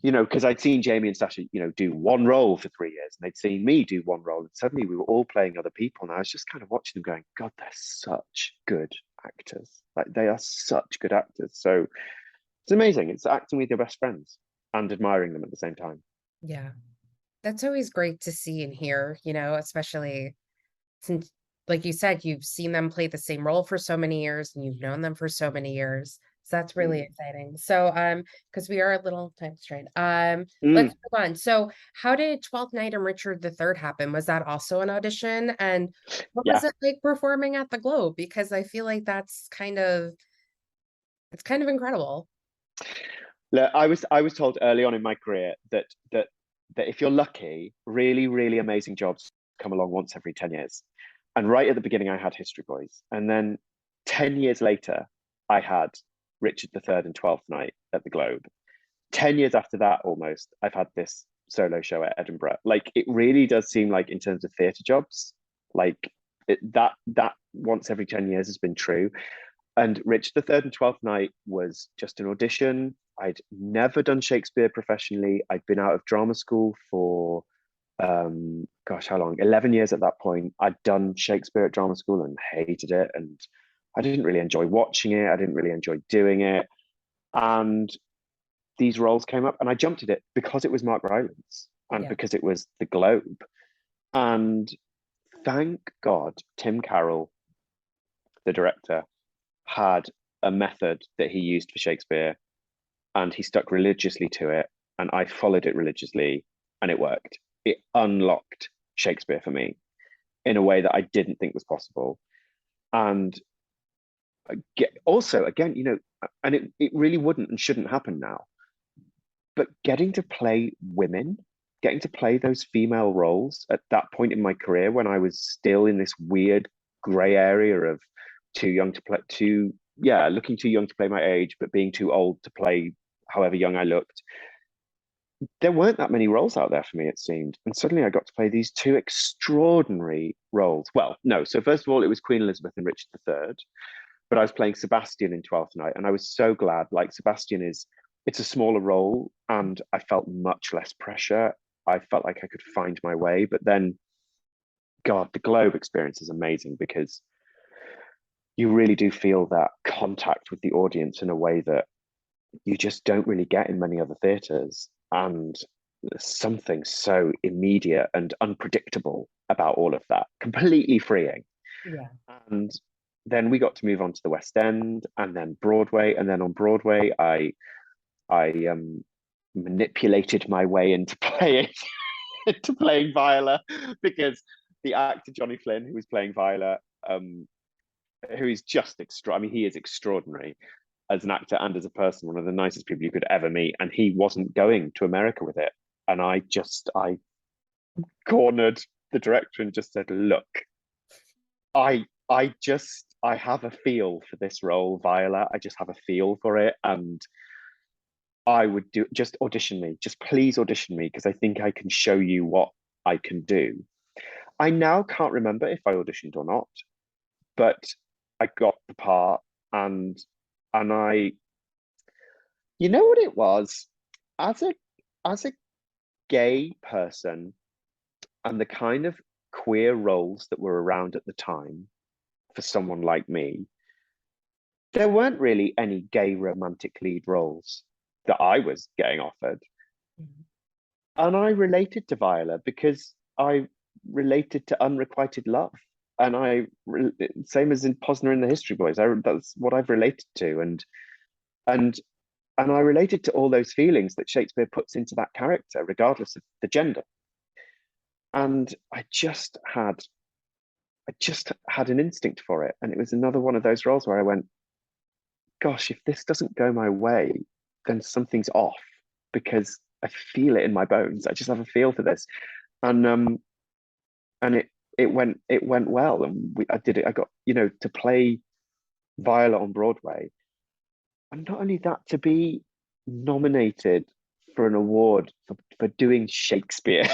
because I'd seen Jamie and Sasha, do one role for 3 years, and they'd seen me do one role, and suddenly we were all playing other people, and I was just kind of watching them going, God, they're such good actors. Like, they are such good actors. So it's amazing. It's acting with your best friends and admiring them at the same time. Yeah. That's always great to see and hear, especially since, like you said, you've seen them play the same role for so many years and you've known them for so many years. So that's really Mm. exciting. So, because we are a little time strained. Let's Mm. move on. So, how did Twelfth Night and Richard III happen? Was that also an audition? And what was Yeah. it like performing at the Globe? Because I feel like it's kind of incredible. Look, I was told early on in my career that if you're lucky, really, really amazing jobs come along once every 10 years. And right at the beginning, I had History Boys. And then 10 years later, I had Richard III and Twelfth Night at the Globe. 10 years after that, almost, I've had this solo show at Edinburgh. Like, it really does seem like, in terms of theatre jobs, like that once every 10 years has been true. And Richard III and Twelfth Night was just an audition. I'd never done Shakespeare professionally. I'd been out of drama school for gosh, how long? 11 years at that point. I'd done Shakespeare at drama school and hated it, and I didn't really enjoy watching it. I didn't really enjoy doing it. And these roles came up and I jumped at it because it was Mark Rylance and because it was the Globe. And thank God Tim Carroll, the director, had a method that he used for Shakespeare, and he stuck religiously to it, and I followed it religiously, and it worked. It unlocked Shakespeare for me in a way that I didn't think was possible. And also, again, you know, and it really wouldn't and shouldn't happen now, but getting to play women, getting to play those female roles at that point in my career when I was still in this weird gray area of too young to play, looking too young to play my age, but being too old to play however young I looked. There weren't that many roles out there for me, it seemed. And suddenly I got to play these two extraordinary roles. Well, no. So first of all, it was Queen Elizabeth and Richard III, but I was playing Sebastian in Twelfth Night. And I was so glad. Like, Sebastian it's a smaller role, and I felt much less pressure. I felt like I could find my way. But then, God, the Globe experience is amazing because you really do feel that contact with the audience in a way that you just don't really get in many other theatres. And there's something so immediate and unpredictable about all of that, completely freeing. Yeah. And then we got to move on to the West End and then Broadway. And then on Broadway, I manipulated my way into playing Viola, because the actor Johnny Flynn, who was playing Viola, who is just I mean, he is extraordinary as an actor and as a person, one of the nicest people you could ever meet. And he wasn't going to America with it. And I cornered the director and just said, look, I have a feel for this role, Viola. I just have a feel for it. And I would just audition me. Just please audition me, because I think I can show you what I can do. I now can't remember if I auditioned or not, but I got the part, and I, you know what it was, as a gay person, and the kind of queer roles that were around at the time for someone like me, there weren't really any gay romantic lead roles that I was getting offered. And I related to Viola because I related to unrequited love. And same as in Posner and the History Boys, that's what I've related to. And I related to all those feelings that Shakespeare puts into that character, regardless of the gender. And I just had an instinct for it. And it was another one of those roles where I went, gosh, if this doesn't go my way, then something's off, because I feel it in my bones. I just have a feel for this. And it went well. And I did it. I got, to play Viola on Broadway. And not only that, to be nominated for an award for doing Shakespeare.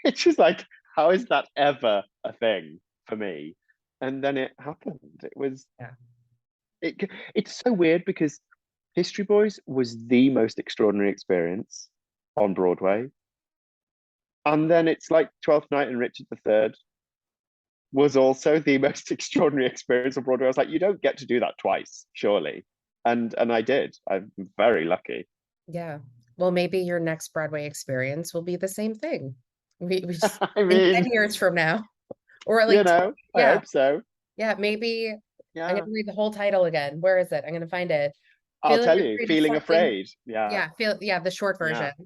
It's just like, how is that ever a thing for me? And then it happened. It was, it's so weird, because History Boys was the most extraordinary experience on Broadway. And then it's like Twelfth Night and Richard III was also the most extraordinary experience on Broadway. I was like, you don't get to do that twice, surely. And I did. I'm very lucky. Yeah. Well, maybe your next Broadway experience will be the same thing. We just I mean, 10 years from now. Or like, I hope so. Yeah, maybe Yeah. I'm gonna read the whole title again. Where is it? I'm gonna find it. I'll tell you, Feeling Afraid. Yeah. Yeah, the short version. Yeah.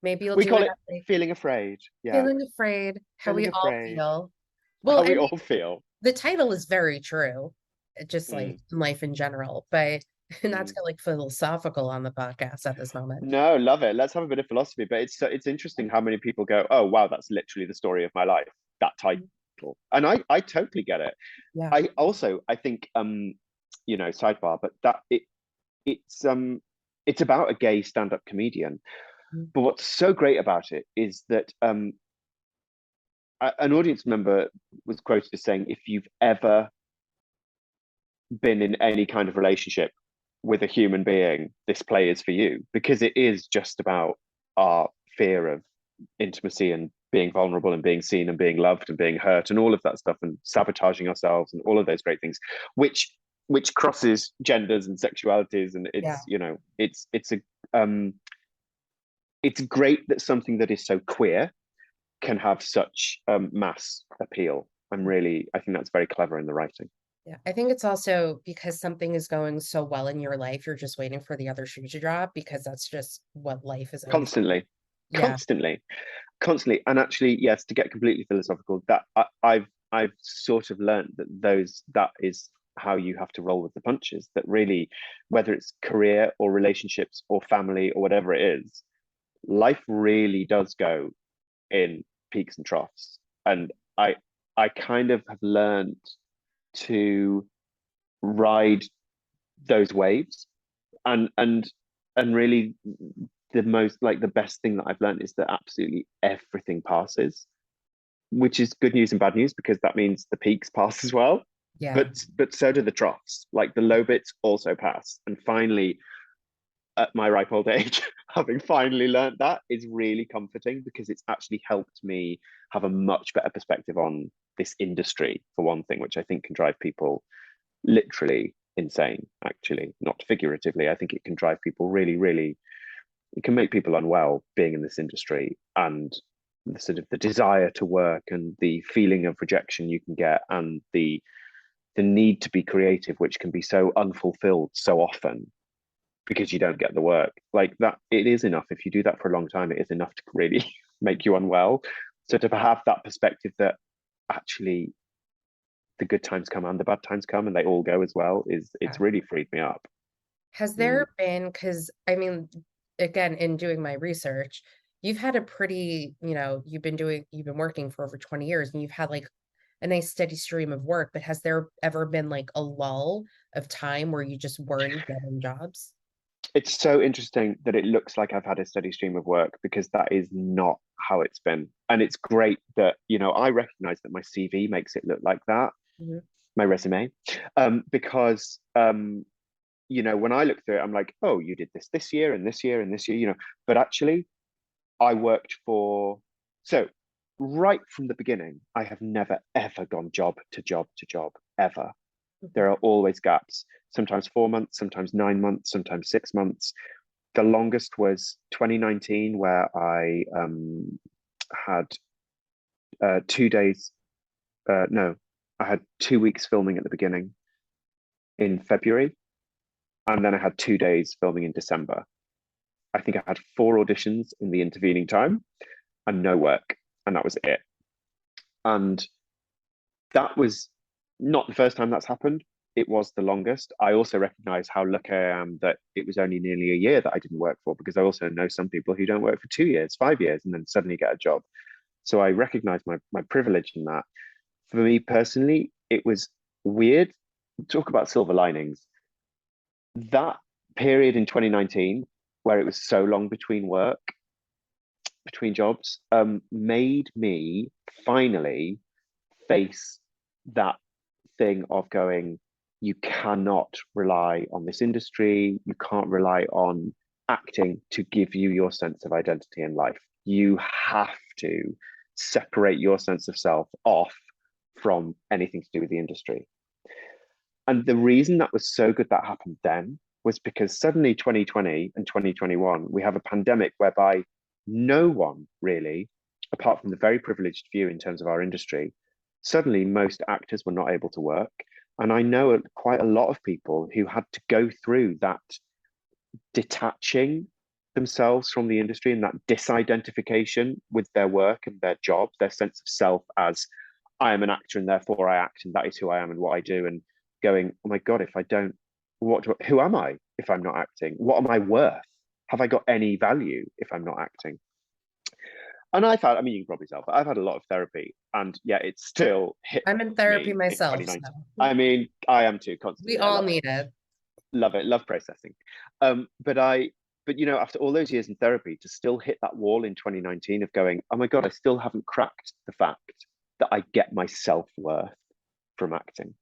Maybe you'll we do call it it Feeling Afraid. Yeah. Feeling Afraid, how Feeling we all afraid. feel. Well, how we all feel. The title is very true, just like life in general, but not to get like philosophical on the podcast at this moment. No, love it. Let's have a bit of philosophy. But it's interesting how many people go, oh wow, that's literally the story of my life. That type battle. And I totally get it. Yeah. I think sidebar, but it's about a gay stand-up comedian. Mhm. But what's so great about it is that an audience member was quoted as saying, if you've ever been in any kind of relationship with a human being, this play is for you, because it is just about our fear of intimacy and being vulnerable and being seen and being loved and being hurt and all of that stuff, and sabotaging ourselves and all of those great things, which crosses genders and sexualities. And Yeah. it's great that something that is so queer can have such mass appeal. I think that's very clever in the writing. Yeah. I think it's also because something is going so well in your life, you're just waiting for the other shoe to drop, because that's just what life is always. Constantly, Yeah. constantly. And actually, yes, to get completely philosophical, that I've sort of learned that is how you have to roll with the punches. That really, whether it's career or relationships or family or whatever it is, life really does go in peaks and troughs. And I kind of have learned to ride those waves, and really the best thing that I've learned is that absolutely everything passes, which is good news and bad news, because that means the peaks pass as well. Yeah. But so do the troughs. Like the low bits also pass. And finally, at my ripe old age, having finally learned that is really comforting, because it's actually helped me have a much better perspective on this industry, for one thing, which I think can drive people literally insane, actually, not figuratively. I think it can drive people really, really, it can make people unwell being in this industry, and the sort of the desire to work and the feeling of rejection you can get, and the need to be creative, which can be so unfulfilled so often because you don't get the work. Like that, it is enough. If you do that for a long time, it is enough to really make you unwell. So to have that perspective that actually the good times come and the bad times come, and they all go as well, Yeah. it's really freed me up. Has Mm. there been, because I mean, again, in doing my research, you've had a pretty, you've been working for over 20 years, and you've had like a nice steady stream of work, but has there ever been like a lull of time where you just weren't getting jobs? It's so interesting that it looks like I've had a steady stream of work, because that is not how it's been. And it's great that, I recognize that my CV makes it look like that, Mhm. my resume, because when I look through it, I'm like, oh, you did this year and this year and this year, but actually I worked so right from the beginning, I have never, ever gone job to job to job, ever. There are always gaps, sometimes 4 months, sometimes 9 months, sometimes 6 months. The longest was 2019, where I had 2 days. No, I had 2 weeks filming at the beginning in February, and then I had 2 days filming in December. I think I had 4 auditions in the intervening time and no work, and that was it. And that was not the first time that's happened. It was the longest. I also recognize how lucky I am that it was only nearly a year that I didn't work for, because I also know some people who don't work for 2 years, 5 years, and then suddenly get a job. So I recognize my privilege in that. For me personally, it was weird. Talk about silver linings. That period in 2019, where it was so long between jobs, made me finally face that thing of going, you cannot rely on this industry. You can't rely on acting to give you your sense of identity in life. You have to separate your sense of self off from anything to do with the industry. And the reason that was so good that happened then was because suddenly 2020 and 2021, we have a pandemic whereby no one really, apart from the very privileged few in terms of our industry, suddenly most actors were not able to work. And I know quite a lot of people who had to go through that detaching themselves from the industry, and that disidentification with their work and their job, their sense of self as, I am an actor and therefore I act and that is who I am and what I do, and going, oh my God, if I don't, who am I if I'm not acting? What am I worth? Have I got any value if I'm not acting? And I've had, I mean, you can probably tell, but I've had a lot of therapy, and yeah, it's still hit I'm in therapy me in myself, 2019. so I mean, I am too, we constantly. I all love it. need it. Love it, love processing. But you know, after all those years in therapy, to still hit that wall in 2019 of going, oh my God, I still haven't cracked the fact that I get my self-worth from acting.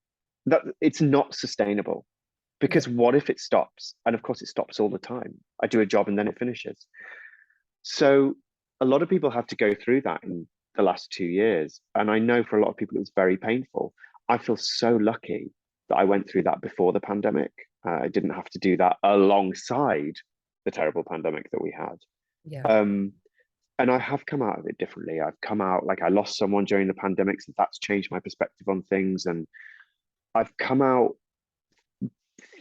That it's not sustainable. Yeah. Because what if it stops? And of course, it stops all the time. I do a job and then it finishes. So a lot of people have to go through that in the last 2 years. And I know for a lot of people, it was very painful. I feel so lucky that I went through that before the pandemic. I didn't have to do that alongside the terrible pandemic that we had. Yeah. And I have come out of it differently. I've come out like I lost someone during the pandemic, so that's changed my perspective on things. And I've come out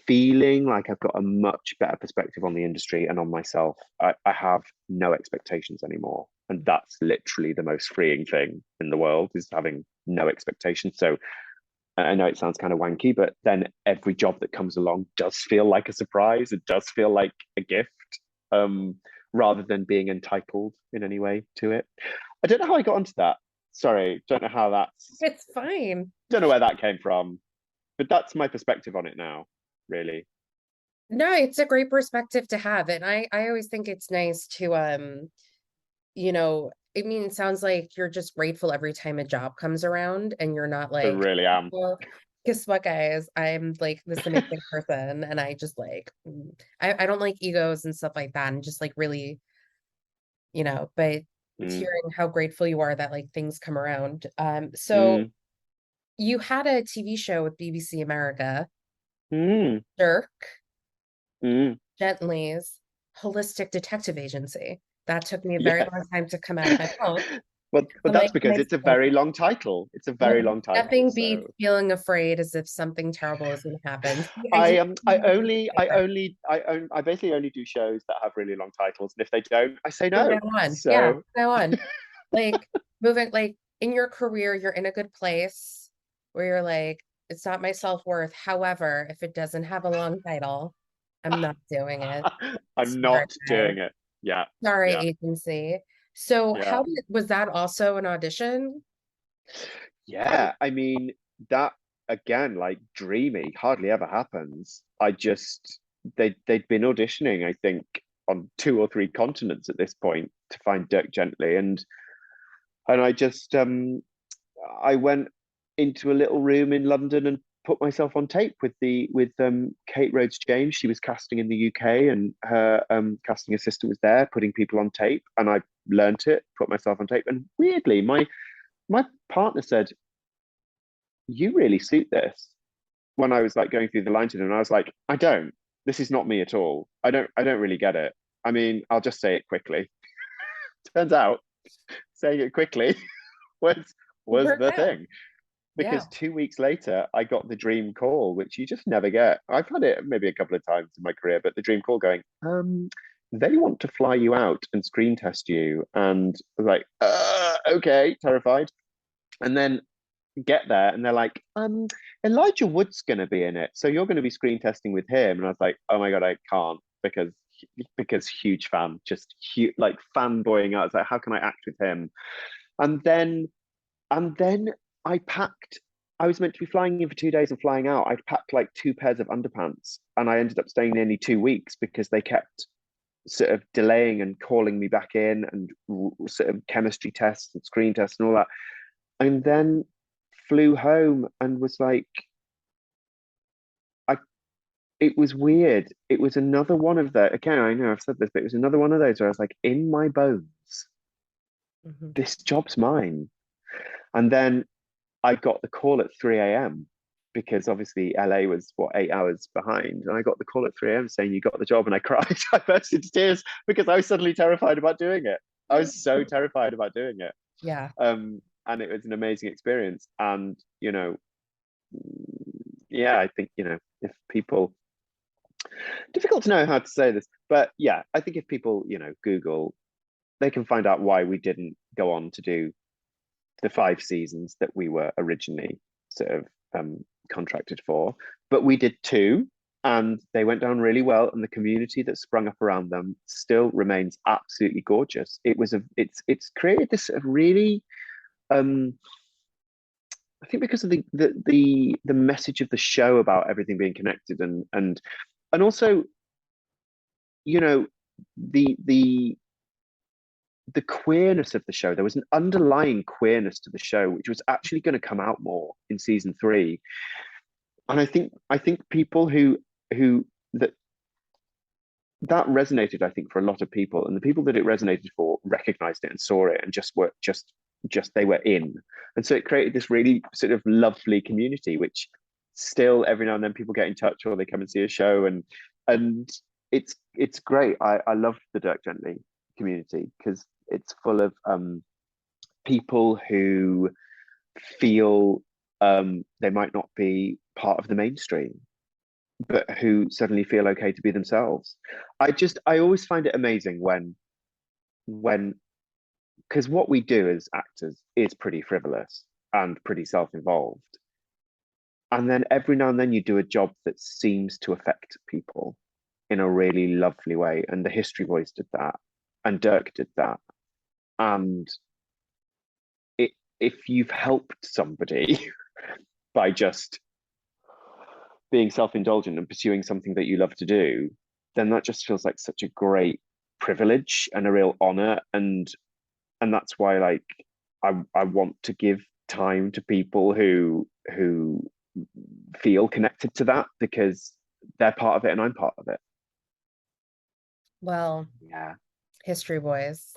feeling like I've got a much better perspective on the industry and on myself. I have no expectations anymore. And that's literally the most freeing thing in the world, is having no expectations. So I know it sounds kind of wanky, but then every job that comes along does feel like a surprise. It does feel like a gift, rather than being entitled in any way to it. I don't know how I got onto that. Sorry, don't know how that's. It's fine. Don't know where that came from, but that's my perspective on it now, really. No, it's a great perspective to have. And I always think it's nice to you know, I mean, it sounds like you're just grateful every time a job comes around and you're not I like, really am. well, guess what, guys? I'm like this amazing person and I just like I don't like egos and stuff like that and just like really, but it's Mm, hearing how grateful you are that like things come around. So mm, you had a TV show with BBC America, mm, Dirk, mm. Gently's Holistic Detective Agency. That took me a very Yes. long time to come out of my mouth. But I'm that's like, can because I it's a say very long title. It's a very well, long title. nothing beats So feeling afraid as if something terrible is going to happen. See, I I just am. I basically only do shows that have really long titles, and if they don't, I say from no. now on. Yeah, So from now on. Like moving, like in your career, you're in a good place where you're like, it's not my self-worth. However, if it doesn't have a long title, I'm not doing it. I'm Sorry, not guys. doing it. Yeah, Sorry, yeah, agency. So yeah. was that also an audition? Yeah, I mean, that again, like dreamy, hardly ever happens. They'd been auditioning, I think, on 2 or 3 continents at this point to find Dirk Gently, and I went into a little room in London and put myself on tape with Kate Rhodes James. She was casting in the UK, and her casting assistant was there putting people on tape, and I learnt it, put myself on tape, and weirdly, my partner said, you really suit this, when I was like going through the lines with him. And I was like, I don't. This is not me at all. I don't really get it. I mean, I'll just say it quickly. Turns out saying it quickly was was Worked the out. thing. Yeah. Because 2 weeks later, I got the dream call, which you just never get. I've had it maybe a couple of times in my career, but the dream call going, they want to fly you out and screen test you. And I was like, okay, terrified. And then get there and they're like, Elijah Wood's going to be in it, so you're going to be screen testing with him. And I was like, oh my god, I can't, because huge fan, just huge, like fanboying out. It's like, how can I act with him? And then I packed. I was meant to be flying in for 2 days and flying out. I'd packed like 2 pairs of underpants, and I ended up staying nearly 2 weeks because they kept sort of delaying and calling me back in, and sort of chemistry tests and screen tests and all that. And then flew home and was like, I it was weird. It was another one of the, again, I know I've said this, but it was another one of those where I was like, in my bones, Mhm. this job's mine. And then I got the call at 3 a.m. because obviously LA was what, 8 hours behind. And I got the call at 3 a.m. saying you got the job, and I cried. I burst into tears because I was suddenly terrified about doing it. I was so terrified about doing it. Yeah. And it was an amazing experience. And yeah, I think, if people, difficult to know how to say this, but yeah, I think if people, Google, they can find out why we didn't go on to do the 5 seasons that we were originally sort of contracted for, but we did 2, and they went down really well, and the community that sprung up around them still remains absolutely gorgeous. It's created this really I think because of the message of the show about everything being connected, and also, you know, the the queerness of the show. There was an underlying queerness to the show, which was actually going to come out more in season 3. And I think people who that that resonated, I think, for a lot of people, and the people that it resonated for recognized it and saw it and just they were in. And so it created this really sort of lovely community, which still every now and then people get in touch or they come and see a show, and it's great. I love the Dirk Gently community because it's full of people who feel they might not be part of the mainstream, but who suddenly feel okay to be themselves. I always find it amazing when because what we do as actors is pretty frivolous and pretty self-involved. And then every now and then you do a job that seems to affect people in a really lovely way. And the History Boys did that, and Dirk did that. And if you've helped somebody by just being self-indulgent and pursuing something that you love to do, then that just feels like such a great privilege and a real honor. And that's why, like, I want to give time to people who feel connected to that, because they're part of it and I'm part of it. Well, Yeah. History Boys.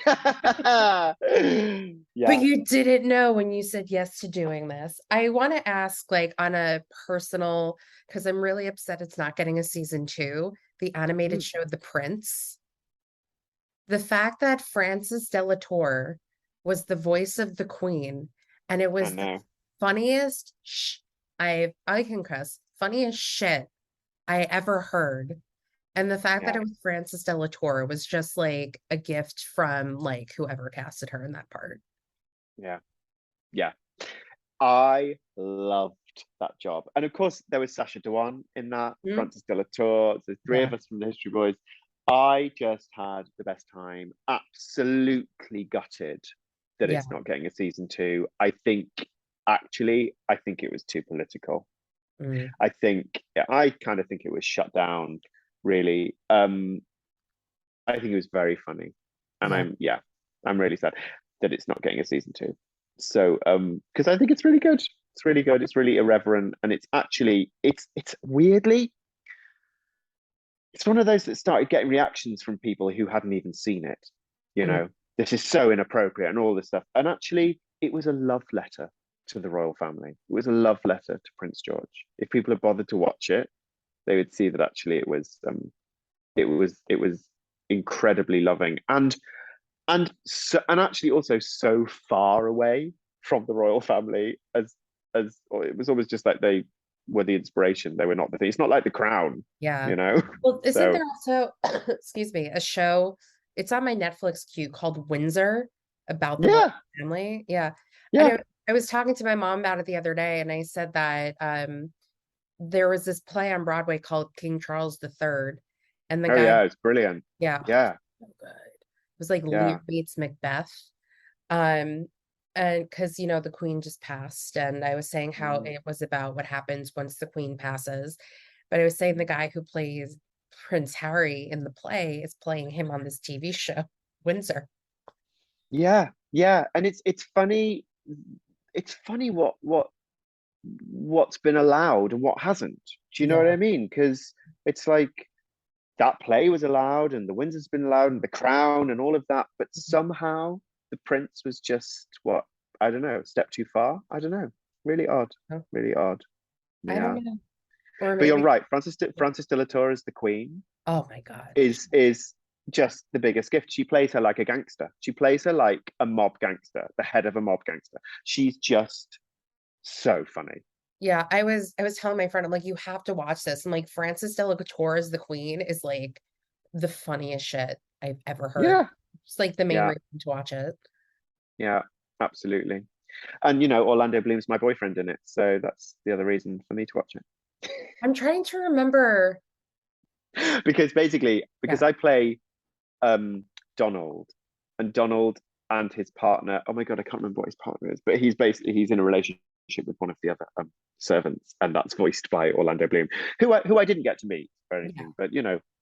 Yeah. But you didn't know when you said yes to doing this. I want to ask, like, on a personal, because I'm really upset it's not getting a season 2, the animated show The Prince. The fact that Frances Delator was the voice of the Queen, and it was the funniest I can cuss, funniest shit I ever heard. And the fact that it was Frances Delator was just like a gift from like whoever casted her in that part. Yeah. I loved that job. And of course, there was Sacha Dhawan in that, Frances Delator, the three of us from the History Boys. I just had the best time. Absolutely gutted that it's not getting a season 2. I think it was too political. I kind of think it was shut down, really. I think it was very funny. And I'm really sad that it's not getting a season 2. So because I think it's really good. It's really good. It's really irreverent. And it's actually it's weirdly, it's one of those that started getting reactions from people who hadn't even seen it. You know, this is so inappropriate and all this stuff. And actually, it was a love letter to the royal family. It was a love letter to Prince George. If people had bothered to watch it, they would see that actually it was incredibly loving and actually also so far away from the royal family as it was almost just like they were the inspiration. They were not the thing. It's not like The Crown. You know? Well, isn't there also, excuse me, a show, it's on my Netflix queue, called Windsor, about the royal family. I was talking to my mom about it the other day, and I said that there was this play on Broadway called King Charles III, and the guy, it's brilliant. So good. It was like Lear meets Macbeth. And because the Queen just passed, and I was saying how it was about what happens once the Queen passes, but I was saying the guy who plays Prince Harry in the play is playing him on this TV show, Windsor. And it's funny. It's funny what's been allowed and what hasn't. Do you know what I mean? Because it's like that play was allowed, and the Windsor's been allowed, and the Crown and all of that, but somehow the Prince was just I don't know, a step too far. I don't know. Really odd. Really odd. I don't know. But you're right. Frances Delator as the Queen. Oh my God. Is just the biggest gift. She plays her like a gangster. She plays her like a mob gangster, the head of a mob gangster. She's just so funny. Yeah, I was telling my friend, I'm like, you have to watch this. And like Frances Delator as the Queen is like the funniest shit I've ever heard. Yeah. It's like the main reason to watch it. Yeah, absolutely. And Orlando Bloom's my boyfriend in it, so that's the other reason for me to watch it. I'm trying to remember. Because Yeah. I play Donald, and Donald and his partner. Oh my god, I can't remember what his partner is, but he's in a relationship with one of the other servants, and that's voiced by Orlando Bloom, who I didn't get to meet or Yeah. anything, but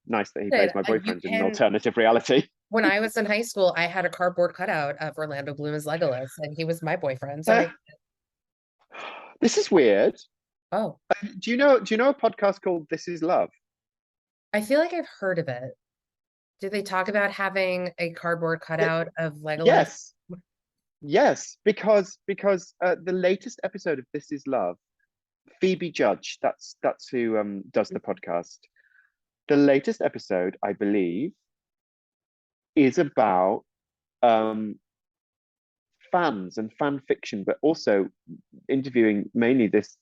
nice that he plays Good. my You boyfriend in an can, alternative reality. when I was in high school, I had a cardboard cutout of Orlando Bloom as Legolas, and he was my boyfriend. So This is weird. oh, Do you know a podcast called This Is Love? I feel like I've heard of it. Did they talk about having a cardboard It, cutout of Legolas? yes, yes, because the latest episode of This Is Love, Phoebe Judge, that's who does the podcast. The latest episode, I believe, is about um fans and fan fiction, but also interviewing mainly this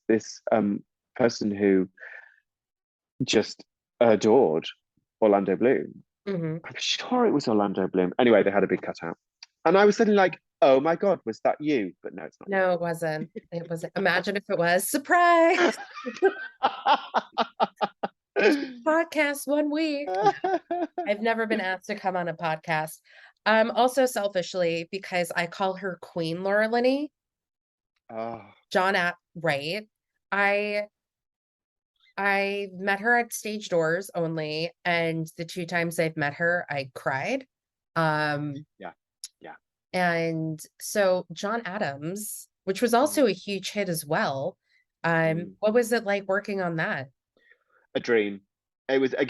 person who just adored Orlando Bloom. Hmm. I'm sure it was Orlando Bloom. Anyway, they had a big cutout. And I was suddenly like, oh my God, was that you? But no, it's No, it wasn't. It wasn't. Imagine if it was. Surprise! Podcast 1 week. I've never been asked to come on a podcast. Also selfishly, because I call her Queen Laura Linney, Oh, John at right. I I met her at stage doors only, and the two times I've met her, I cried. Um, yeah, yeah. and so John Adams, which was also Mm, a huge hit as well. mm. What was it like working on that? A dream. It was a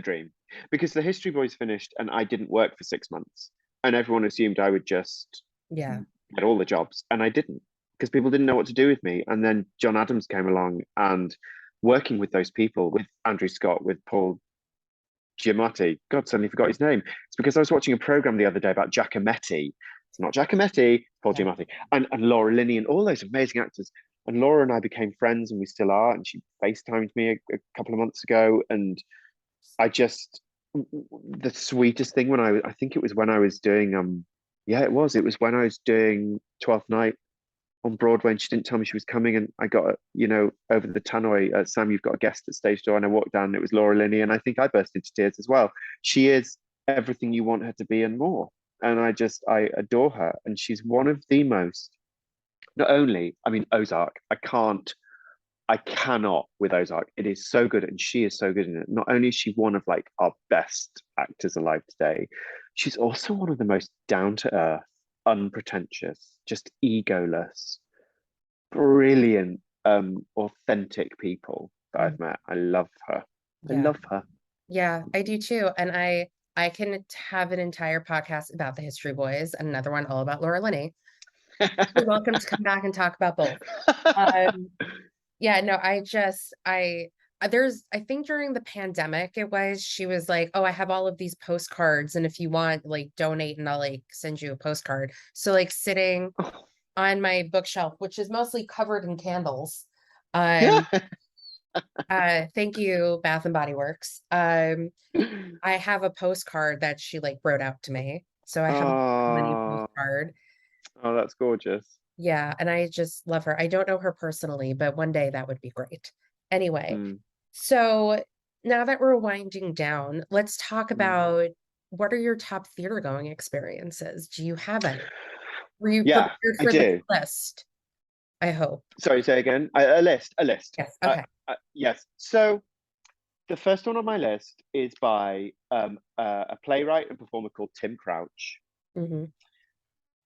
dream because the History Boys finished and I didn't work for 6 months, and everyone assumed I would just Yeah, get all the jobs, and I didn't because people didn't know what to do with me. And then John Adams came along, and working with those people, with Andrew Scott, with Paul Giamatti. God, suddenly forgot his name. It's because I was watching a program the other day about Giacometti. It's not Giacometti, it's Paul yeah, Giamatti, and Laura Linney, and all those amazing actors. And Laura and I became friends, and we still are. And she FaceTimed me a couple of months ago, and I just the sweetest thing I think it was when I was doing yeah, it was when I was doing Twelfth Night on Broadway, and she didn't tell me she was coming, and I got over the tannoy, Sam, you've got a guest at stage door, and I walked down, and it was Laura Linney, and I think I burst into tears as well. She is everything you want her to be and more, and I adore her, and she's one of the most, not only, I mean, Ozark, I cannot with Ozark. It is so good, and she is so good in it. Not only is she one of like our best actors alive today, she's also one of the most down to earth, unpretentious, just egoless, brilliant, authentic people that mm, I've met. I love her. I yeah, love her. yeah. I do too, and I can have an entire podcast about the History Boys and another one all about Laura Linney. You're welcome to come back and talk about both. Um, Yeah, no, I think during the pandemic it was she was like, "Oh, I have all of these postcards and if you want like donate and I'll like send you a postcard." So like sitting on my bookshelf, which is mostly covered in candles. Yeah. Um thank you Bath and Body Works. I have a postcard that she like wrote out to me. So I have a mini Oh, postcard. oh, that's gorgeous. Yeah, and I just love her. I don't know her personally, but one day that would be great. Anyway, Mm, so now that we're winding down, let's talk mm. about what are your top theater going experiences? Do you have any? Were you Yeah, prepared I for this do. list? I hope. Sorry, say again. A list. Yes. Okay. Yes. So the first one on my list is by a playwright and performer called Tim Crouch, Hmm.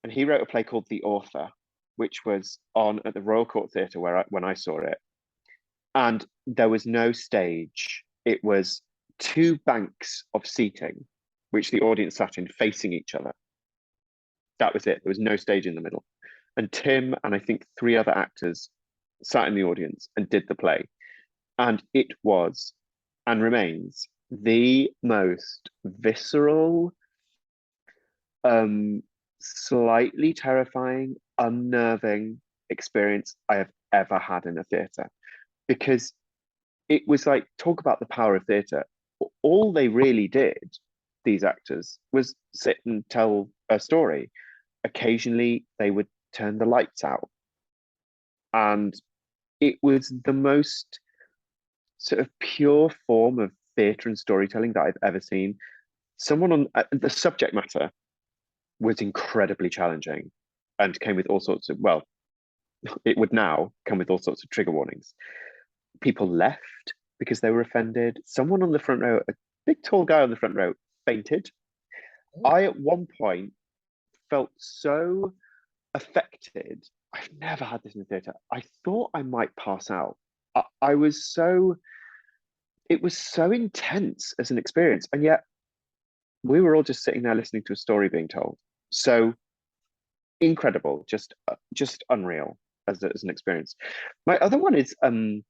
and he wrote a play called The Author, which was on at the Royal Court Theatre when I saw it, and there was no stage. It was two banks of seating, which the audience sat in facing each other. That was it. There was no stage in the middle. And Tim and I think three other actors sat in the audience and did the play. And it was and remains the most visceral, slightly terrifying, unnerving experience I have ever had in a theatre. Because it was like, talk about the power of theatre. All they really did, these actors, was sit and tell a story. Occasionally, they would turn the lights out. And it was the most sort of pure form of theatre and storytelling that I've ever seen. Someone on the subject matter was incredibly challenging and came with all sorts of, well, it would now come with all sorts of trigger warnings. People left because they were offended. Someone on the front row, a big tall guy on the front row, fainted. I, at one point, felt so affected. I've never had this in the theatre. I thought I might pass out. I was so, it was so intense as an experience. And yet we were all just sitting there listening to a story being told. So incredible, just unreal as an experience. My other one is, and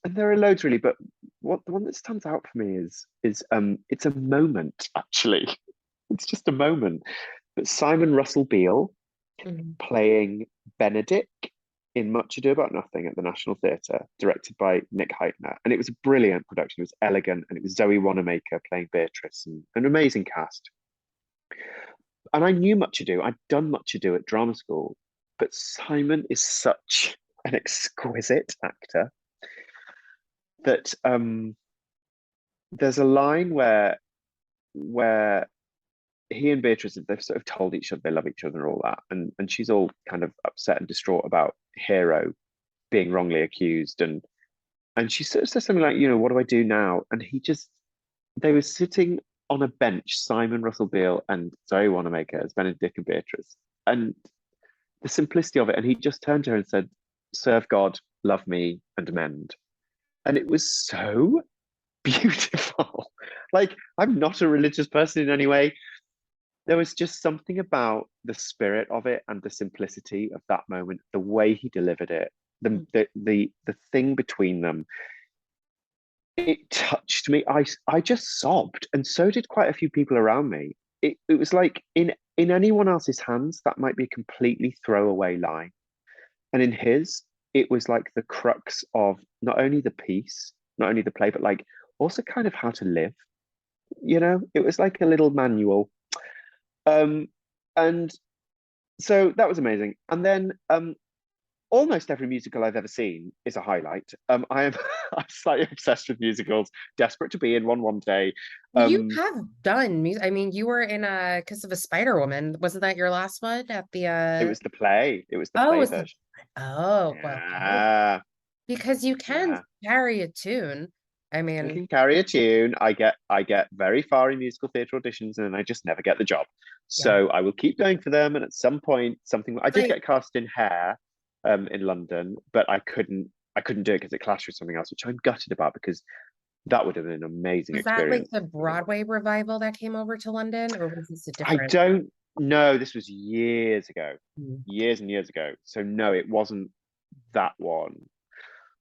there are loads really, but what the one that stands out for me is it's a moment actually. It's just a moment. But Simon Russell Beale playing Benedict in Much Ado About Nothing at the National Theatre, directed by Nick Heitner. And it was a brilliant production. It was elegant, and it was Zoe Wanamaker playing Beatrice, and an amazing cast. And I knew Much Ado. I'd done Much Ado at drama school, but Simon is such an exquisite actor that there's a line where he and Beatrice, they've sort of told each other they love each other and all that, and she's all kind of upset and distraught about Hero being wrongly accused, and she sort of says something like, what do I do now? And they were sitting on a bench, Simon Russell Beale and Zoe Wanamaker as Benedict and Beatrice, and the simplicity of it, and he just turned to her and said, serve God, love me, and mend. And it was so beautiful. Like, I'm not a religious person in any way. There was just something about the spirit of it and the simplicity of that moment, the way he delivered it, the thing between them. It touched me. I just sobbed, and so did quite a few people around me. It was like in anyone else's hands, that might be a completely throwaway line. And in his, it was like the crux of not only the piece, not only the play, but like also kind of how to live. It was like a little manual. And so that was amazing. And then almost every musical I've ever seen is a highlight. I'm slightly obsessed with musicals, desperate to be in one day. You have done music. I mean, you were in a Kiss of a Spider Woman. Wasn't that your last one at the It was the play. It was the play version. Well, Yeah. because you can carry a tune. I I mean, can carry a tune. I get very far in musical theatre auditions, and I just never get the job. So I will keep going for them. And at some point, I did get cast in Hair in London, but I couldn't do it because it clashed with something else, which I'm gutted about, because that would have been an amazing experience. Was that like the Broadway revival that came over to London, or was this a different? I don't know. This was years ago, years and years ago. So no, it wasn't that one.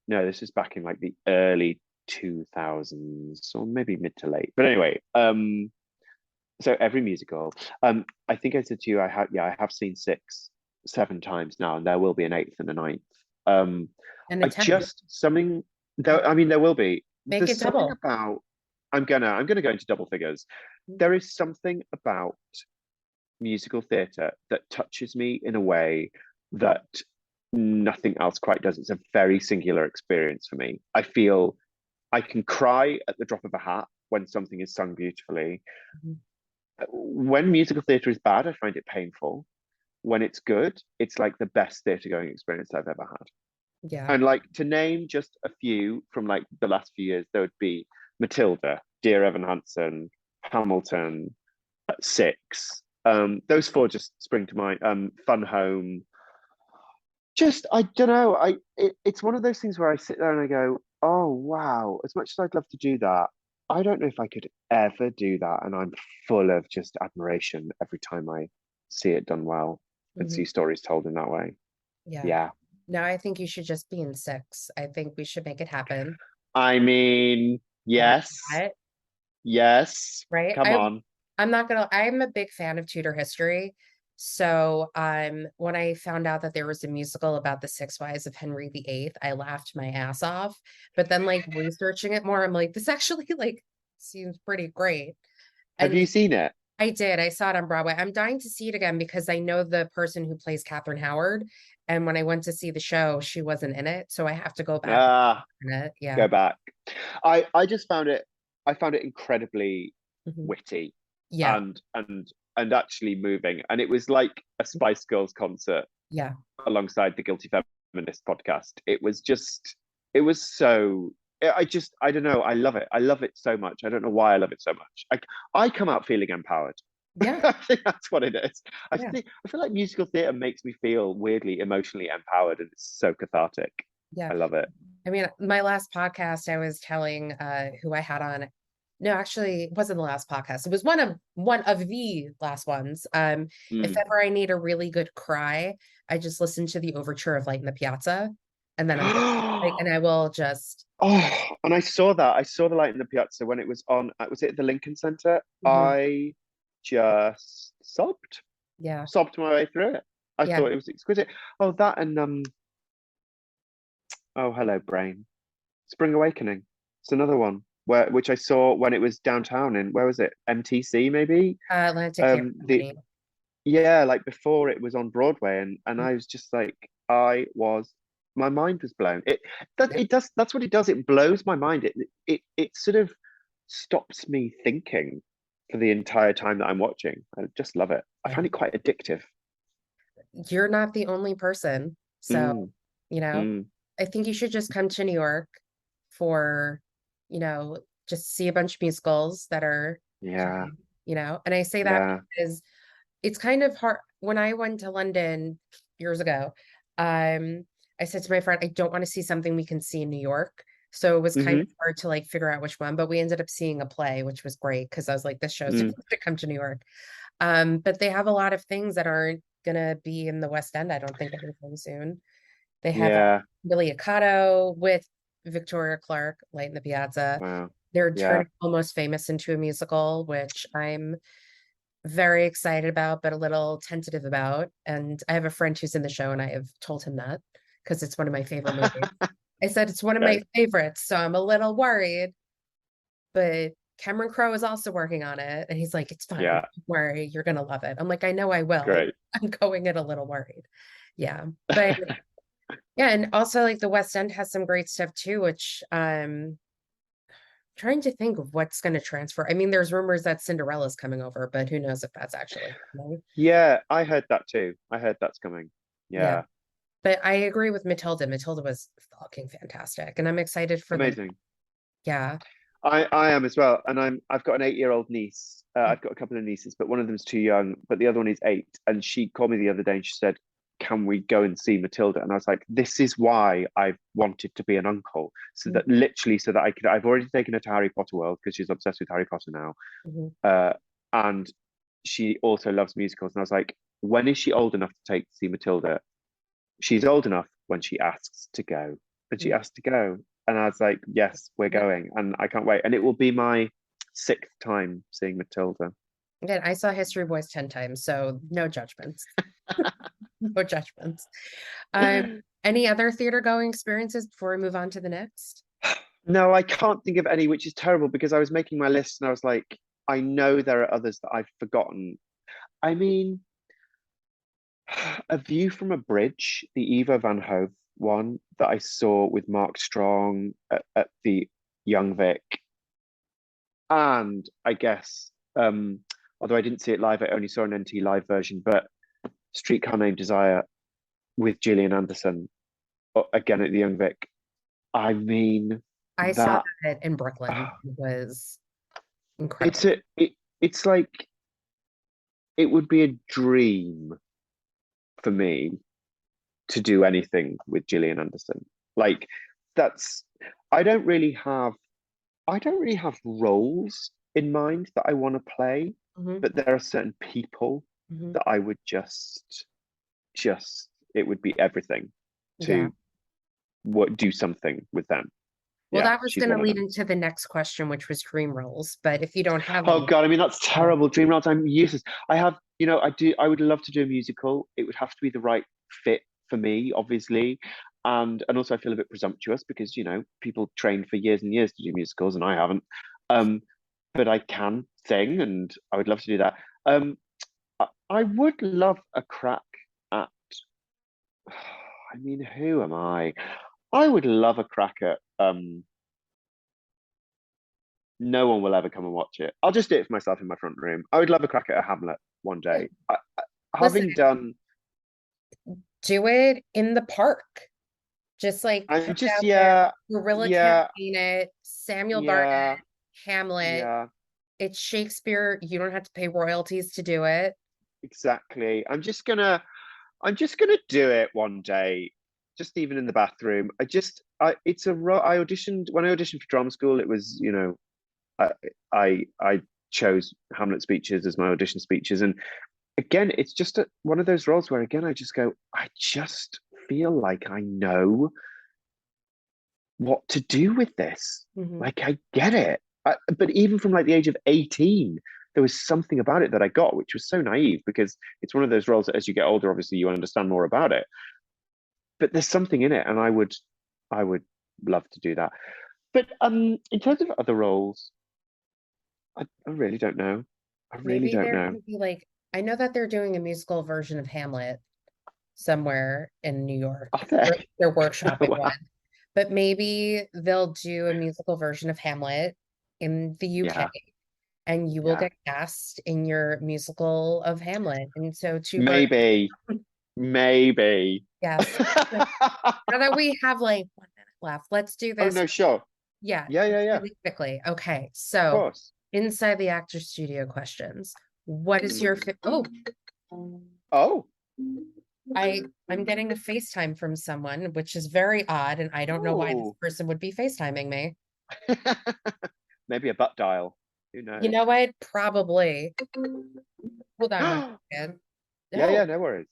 No, this is back in like the early 2000s, or maybe mid to late. But anyway, so every musical, I think I said to you, I have seen 6, 7 times now, and there will be an 8th and a 9th. And a 10th. There will be. Make it double. I'm gonna go into double figures. There is something about musical theatre that touches me in a way that nothing else quite does. It's a very singular experience for me. I feel I can cry at the drop of a hat when something is sung beautifully. When musical theatre is bad, I find it painful. When it's good, it's like the best theatre going experience I've ever had. Yeah. And like, to name just a few from like the last few years, there would be Matilda, Dear Evan Hansen, Hamilton, Six. Those 4 just spring to mind. Fun Home. Just, I don't know. It's one of those things where I sit there and I go, oh wow, as much as I'd love to do that, I don't know if I could ever do that. And I'm full of just admiration every time I see it done well and see stories told in that way. Yeah. No, I think you should just be in 6. I think we should make it happen. I mean, yes. Yes. Right. Come on. I'm a big fan of Tudor history. So when I found out that there was a musical about the 6 wives of Henry VIII, I laughed my ass off. But then like researching it more, I'm like, this actually like seems pretty great. Have you seen it? I did. I saw it on Broadway. I'm dying to see it again because I know the person who plays Catherine Howard, And when I went to see the show, she wasn't in it. So I have to go back Ah, in it. Yeah. go back. I just found it. I found it incredibly Mhm. witty Yeah. and actually moving. And it was like a Spice Girls concert Yeah. alongside the Guilty Feminist podcast. It was so. I don't know. I love it. I love it so much. I don't know why I love it so much. I come out feeling empowered. Yeah. I think that's what it is. Yeah. I feel like musical theatre makes me feel weirdly emotionally empowered, and it's so cathartic. Yeah. I love it. I mean, my last podcast, I was telling who I had on. No, actually, it wasn't the last podcast. It was one of the last ones. If Mm. ever I need a really good cry, I just listen to the overture of Light in the Piazza, and then I'm good. Like, and I will just. Oh, and I saw that. I saw the light in the piazza when it was on. Was it at the Lincoln Center? Mhm. I just Yeah, sobbed my way through it. I yeah. thought it was exquisite. Oh, that and Oh, hello, brain. Spring Awakening. It's another one which I saw when it was downtown in where was it? MTC maybe. Atlantic Theater The Company. Yeah, like before it was on Broadway, and I was just like, my mind was blown. Yeah, It does that's what it does. It blows my mind. It sort of stops me thinking for the entire time that I'm watching. I just love it. I yeah. find it quite addictive. You're not the only person. So, Mm, you know, mm, I think you should just come to New York for, you know, just see a bunch of musicals that are yeah, fun, and I say that yeah. because it's kind of hard. When I went to London years ago, I said to my friend, I don't want to see something we can see in New York. So it was kind of Hmm. hard to like figure out which one, but we ended up seeing a play, which was great because I was like, this show's Mm, supposed to come to New York. But they have a lot of things that aren't gonna be in the West End, I don't think anytime soon. They have a yeah. Billy Accato with Victoria Clark, Light in the Piazza. Wow. They're Yeah. turning Almost Famous into a musical, which I'm very excited about, but a little tentative about. And I have a friend who's in the show, and I have told him that because it's one of my favorite movies. I said it's one of my Okay. favorites, so I'm a little worried, but Cameron Crowe is also working on it. And he's like, it's fine. Yeah. Don't worry. You're going to love it. I'm like, I know I will. Great. I'm going in a little worried. Yeah. But yeah. And also, like, the West End has some great stuff too, which trying to think of what's going to transfer. I mean, there's rumors that Cinderella's coming over, but who knows if that's actually happening. Yeah, I heard that too. I heard that's coming. Yeah. Yeah. But I agree with Matilda. Matilda was fucking fantastic. And I'm excited for them. Amazing. Yeah. I am as well, and I've got an 8-year-old niece. I've got a couple of nieces, but one of them's too young, but the other one is 8. And she called me the other day and she said, "Can we go and see Matilda?" And I was like, "This is why I've wanted to be an uncle, so that literally, so that I could. I've already taken her to Harry Potter World because she's obsessed with Harry Potter now, Mm-hmm. and she also loves musicals. And I was like, when is she old enough to take to see Matilda? She's old enough when she asks to go, and she asked to go. And I was like, yes, we're Yeah. going. And I can't wait. And it will be my 6th time seeing Matilda. Again, I saw History Boys 10 times, so no judgments. No judgments. Any other theater going experiences before we move on to the next? No, I can't think of any, which is terrible because I was making my list and I was like, I know there are others that I've forgotten. I mean, A View from a Bridge, the Eva Van Hove one that I saw with Mark Strong at the Young Vic. And I guess, although I didn't see it live, I only saw an NT live version, but Streetcar Named Desire with Gillian Anderson, again at the Young Vic. I mean, I saw that that in Brooklyn. It was it's incredible. a it, it's like it would be a dream for me to do anything with Gillian Anderson. Like that's I don't really have I don't really have roles in mind that I want to play, Hmm. but there are certain people Hmm. that I would just it would be everything Yeah. to do something with them. Well, Yeah, that was she's going to one of lead them. into the next question, which was dream roles. But if you don't have Oh any, God, I mean that's yeah. terrible. Dreamlands, I'm useless. I would love to do a musical. It would have to be the right fit for me, obviously. And also I feel a bit presumptuous because, people train for years and years to do musicals and I haven't. Um, but I can sing and I would love to do that. I would love a crack at I mean, who am I? I would love a crack at no one will ever come and watch it. I'll just do it for myself in my front room. I would love a crack at a Hamlet one Yeah. day. Listen, Having done, do it in the park. Just like I'm come just down there, yeah, guerrilla yeah, campaign it, Samuel Barnett, yeah, Hamlet. yeah, It's Shakespeare. You don't have to pay royalties to do it. exactly. I'm just gonna do it one day, just even in the bathroom. It's a I auditioned when I auditioned for drama school. It was, I I chose Hamlet speeches as my audition speeches, and again, it's just one of those roles where again I just go, I just feel like I know what to do with this. Mhm. Like I get it. But even from like the age of 18, there was something about it that I got, which was so naive because it's one of those roles that as you get older, obviously you understand more about it. But there's something in it, and I would love to do that. But in terms of other roles, I really don't know. I really Maybe don't there know. can be like, I know that they're doing a musical version of Hamlet somewhere in New York. Are They're they? workshopping Wow. one, but maybe they'll do a musical version of Hamlet in the UK Yeah, and you will yeah. get cast in your musical of Hamlet. And so two birds, Maybe, maybe. yes. So now that we have like 1 minute left, let's do Oh this. no, sure. Yeah, Yeah, yeah, yeah. Of really quickly. Okay, so course. inside the actor studio questions. What is your oh, Oh. I'm getting a FaceTime from someone, which is very odd, and I don't know why this Oh. person would be FaceTiming me. Maybe a butt dial. Who You knows? know what? Probably. Hold on one Yeah, second. yeah, No, no worries.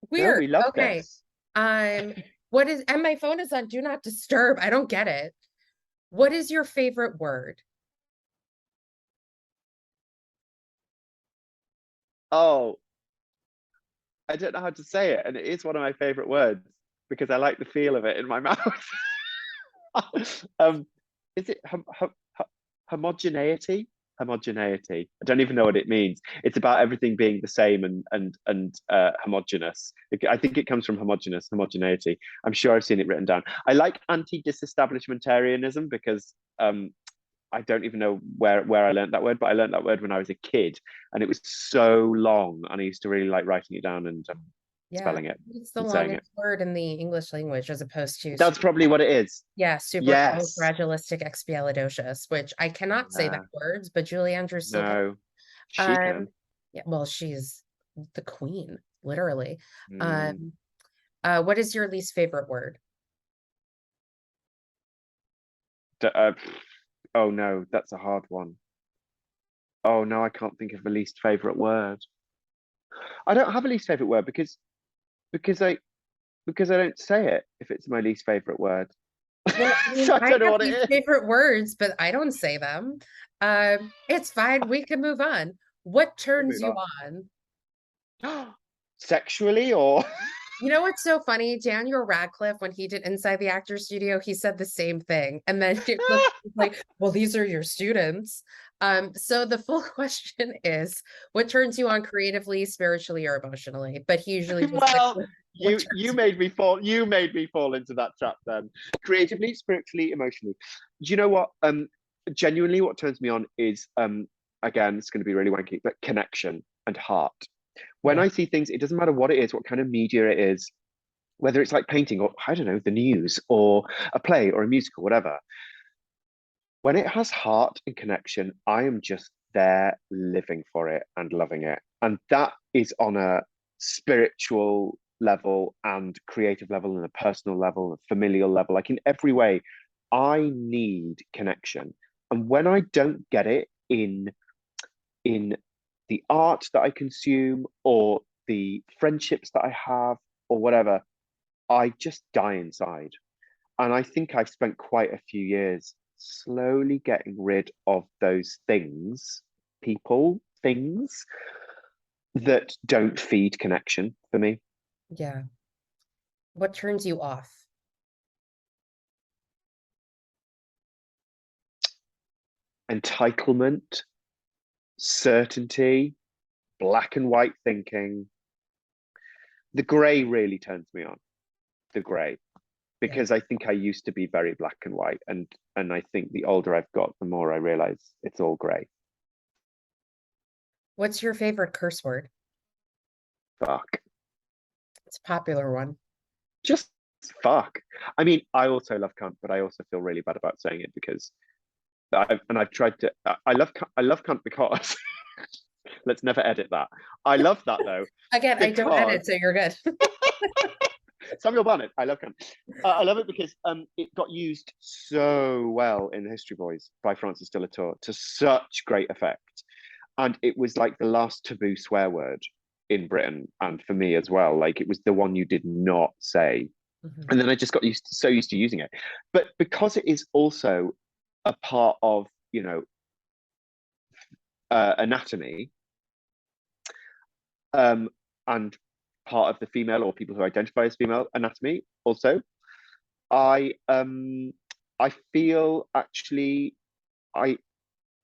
No, weird. we love Okay. this. What is, and my phone is on do not disturb. I don't get it. What is your favorite word? Oh, I don't know how to say it, and it is one of my favorite words because I like the feel of it in my mouth. um, is it homogeneity? Homogeneity. I don't even know what it means. It's about everything being the same and homogenous. I think it comes from homogenous, homogeneity. I'm sure I've seen it written down. I like anti-disestablishmentarianism because I don't even know where I learned that word, but I learned that word when I was a kid, and it was so long, and I used to really like writing it down and Yeah, spelling it it's the and saying it. longest word in the English language as opposed to That's probably what it is. yeah, Yes. supercalifragilisticexpialidocious, which I cannot say that Uh, words, but Julie Andrews still can. no, she Um, can. yeah, well, she's the queen, literally. Mm, Um, what is your least favorite word? d- uh, oh no, that's a hard one. Oh no, I can't think of a least favorite word. I don't have a least favorite word because I because I don't say it if it's my least favorite word. Well, I mean, So I I don't know have what least it is. favorite words, but I don't say them. It's fine. We can move on. What We'll turns move you on? on. Sexually or You know what's so funny? Daniel Radcliffe, when he did Inside the Actor Studio, he said the same thing. And then it was like, well, these are your students. So the full question is, what turns you on creatively, spiritually, or emotionally? But he usually just said, well, what you turns you you made me fall. You made me fall into that trap. Then, creatively, spiritually, emotionally. Do you know what? Genuinely, what turns me on is again, it's going to be really wanky, but connection and heart. When Yeah. I see things, it doesn't matter what it is, what kind of media it is, whether it's like painting or I don't know, the news or a play or a musical, whatever. When it has heart and connection, I am just there living for it and loving it. And that is on a spiritual level and creative level and a personal level and familial level. Like in every way, I need connection. And when I don't get it in the art that I consume or the friendships that I have or whatever, I just die inside. And I think I've spent quite a few years slowly getting rid of those things, people, things that don't feed connection for me. Yeah. What turns you off? Entitlement, certainty, black and white thinking, The grey really turns me on. The grey. Yeah. Because I think I used to be very black and white, and I think the older I've got, the more I realize it's all grey. What's your favorite curse word? Fuck. It's a popular one. Just fuck. I mean, I also love cunt, but I also feel really bad about saying it because I've tried to. I love cunt because let's never edit that. I love that though Again, I don't because edit, so you're good. Samuel Barnett. I love cunt. I love it because it got used so well in the History Boys by Francis de la Tour to such great effect, and it was like the last taboo swear word in Britain, and for me as well. Like it was the one you did not say, and then I just got so used to using it. But because it is also a part of anatomy, and part of the female or people who identify as female anatomy also, I feel actually I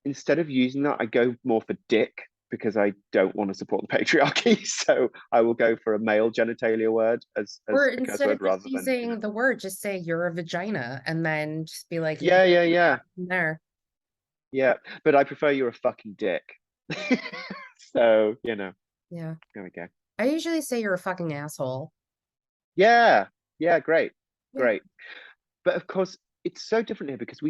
instead of using that, I go more for dick because I don't want to support the patriarchy. So I will go for a male genitalia word as Or a curse instead word of just rather than using the word, just say you're a vagina and then just be like, you can yeah from there. yeah. But I prefer you're a fucking dick. So Yeah. there we go. I usually say you're a fucking asshole. Yeah, great, Yeah. great. But of course, it's so different here because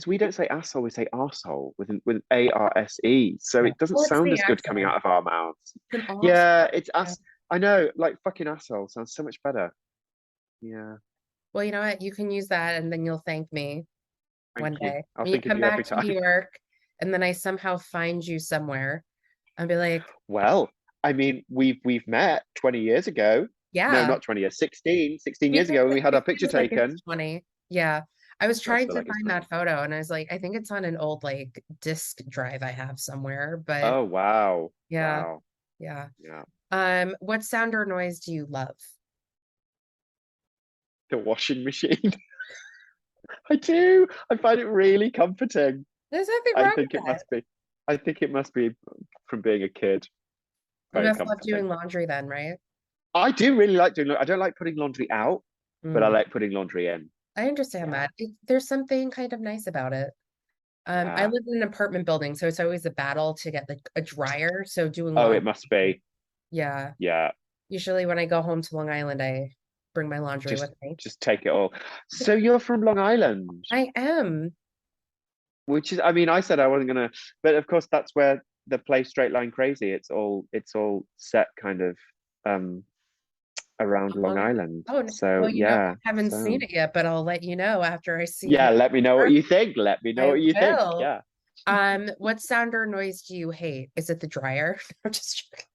we don't say asshole, we say arsehole with ARSE. So Yeah. it doesn't Well, it's sound the as good coming accent. out of our mouths. It's an awesome. Yeah, it's Yeah. us. I know, like fucking asshole sounds so much better. Yeah, Well, you know what? You can use that and then you'll thank me thank one you. day. I'll When you think of come you every back to New time. York and then I somehow find you somewhere, I'll be like, Well, I mean, we've met 20 years ago. No, yeah. not 20 years, 16 We years think ago when that we had our it picture feels like it's taken. 20. Yeah. I was Does trying feel to like it's find 20. that photo and I was like, I think it's on an old like disk drive I have somewhere, but Oh, wow. yeah, Wow. yeah. Yeah. What sound or noise do you love? The washing machine. I do. I find it really comforting. There's nothing I wrong think with it that. must be. I think it must be from being a kid. You Very must love comforting. doing laundry then, right? I do really like doing. I don't like putting laundry out, but I Mm, like putting laundry in. I understand Yeah, that. There's something kind of nice about it. I yeah. live in an apartment building, so it's always a battle to get like a dryer. So doing Oh, it laundry, must be. yeah. Yeah, Usually when I go home to Long Island, I bring my laundry with just me. just take it all. So you're from Long Island, I am. which is. I mean, I said I wasn't gonna, but of course that's where the play Straight Line Crazy. It's all set kind of um around Long Um, Island. oh, So well, yeah. I haven't seen So it yet, but I'll let you know after I see yeah, the let me know what work. you think. Let me know I what you think. will. Yeah. What sound or noise do you hate? Is it the dryer? I'm just joking.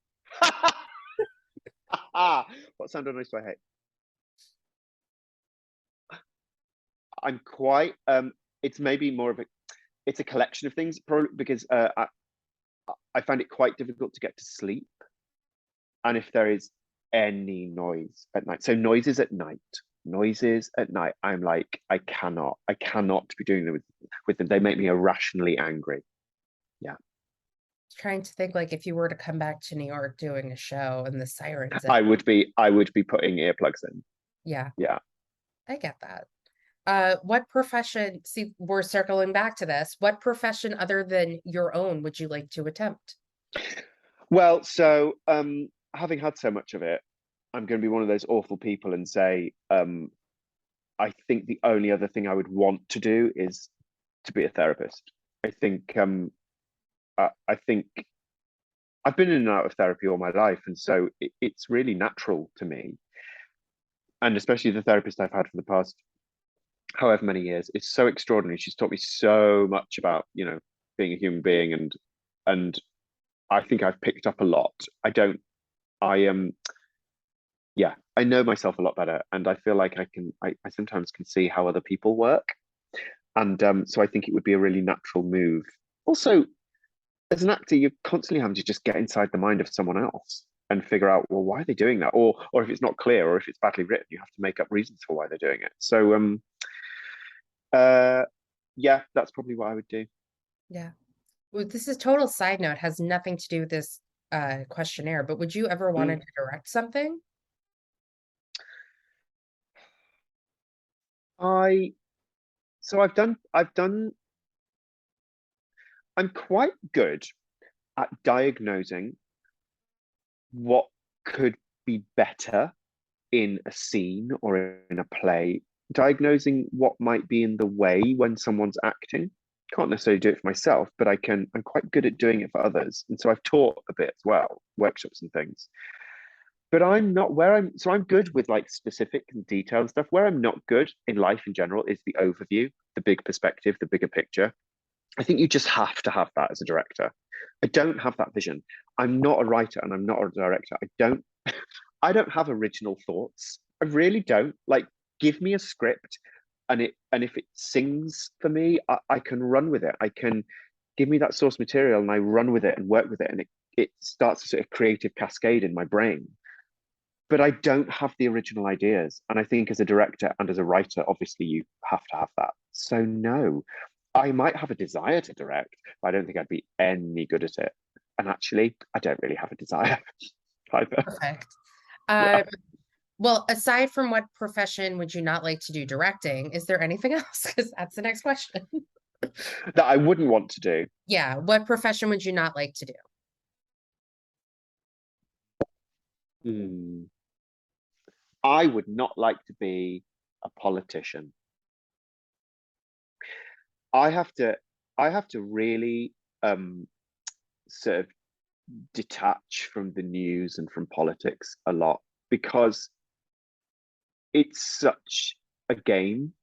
What sound or noise do I hate? I'm quite it's maybe more of a it's a collection of things probably because I find it quite difficult to get to sleep. And if there is any noise at night, so noises at night, I'm like, I cannot be doing them with them. They make me irrationally angry. Yeah. Trying to think like if you were to come back to New York doing a show and the sirens. I would be putting earplugs in. Yeah, Yeah. I get that. What profession, see, we're circling back to this. What profession other than your own would you like to attempt? Well, so having had so much of it, I'm going to be one of those awful people and say, I think the only other thing I would want to do is to be a therapist. I think I think I've been in and out of therapy all my life, and so it's really natural to me. And especially the therapist I've had for the past however many years, it's so extraordinary. She's taught me so much about being a human being, and I think I've picked up a lot. I am yeah, I know myself a lot better, and I feel like I sometimes can see how other people work, and so I think it would be a really natural move. Also, as an actor, you're constantly having to just get inside the mind of someone else and figure out, well, why are they doing that, or if it's not clear, or if it's badly written, you have to make up reasons for why they're doing it. So uh yeah, that's probably what I would do. Yeah. Well, this is total side note, has nothing to do with this questionnaire, but would you ever want Mm. to direct something? I so I'm quite good at diagnosing what could be better in a scene or in a play, diagnosing what might be in the way when someone's acting. Can't necessarily do it for myself, but I'm quite good at doing it for others. And so I've taught a bit as well, workshops and things. But I'm not where I'm so I'm good with like specific and detailed stuff. Where I'm not good in life in general is the overview, the big perspective, the bigger picture. I think you just have to have that as a director. I don't have that vision. I'm not a writer and I'm not a director. I don't have original thoughts. I really don't. Like, give me a script and if it sings for me, I can run with it. I can give me that source material and I run with it and work with it and it starts a sort of creative cascade in my brain. But I don't have the original ideas. And I think as a director and as a writer, obviously you have to have that. So no, I might have a desire to direct, but I don't think I'd be any good at it. And actually, I don't really have a desire either. Perfect. Yeah. Well, aside from what profession would you not like to do directing, is there anything else? Because that's the next question. That I wouldn't want to do. Yeah, what profession would you not like to do? Hmm. I would not like to be a politician. I have to I have to really sort of detach from the news and from politics a lot because it's such a game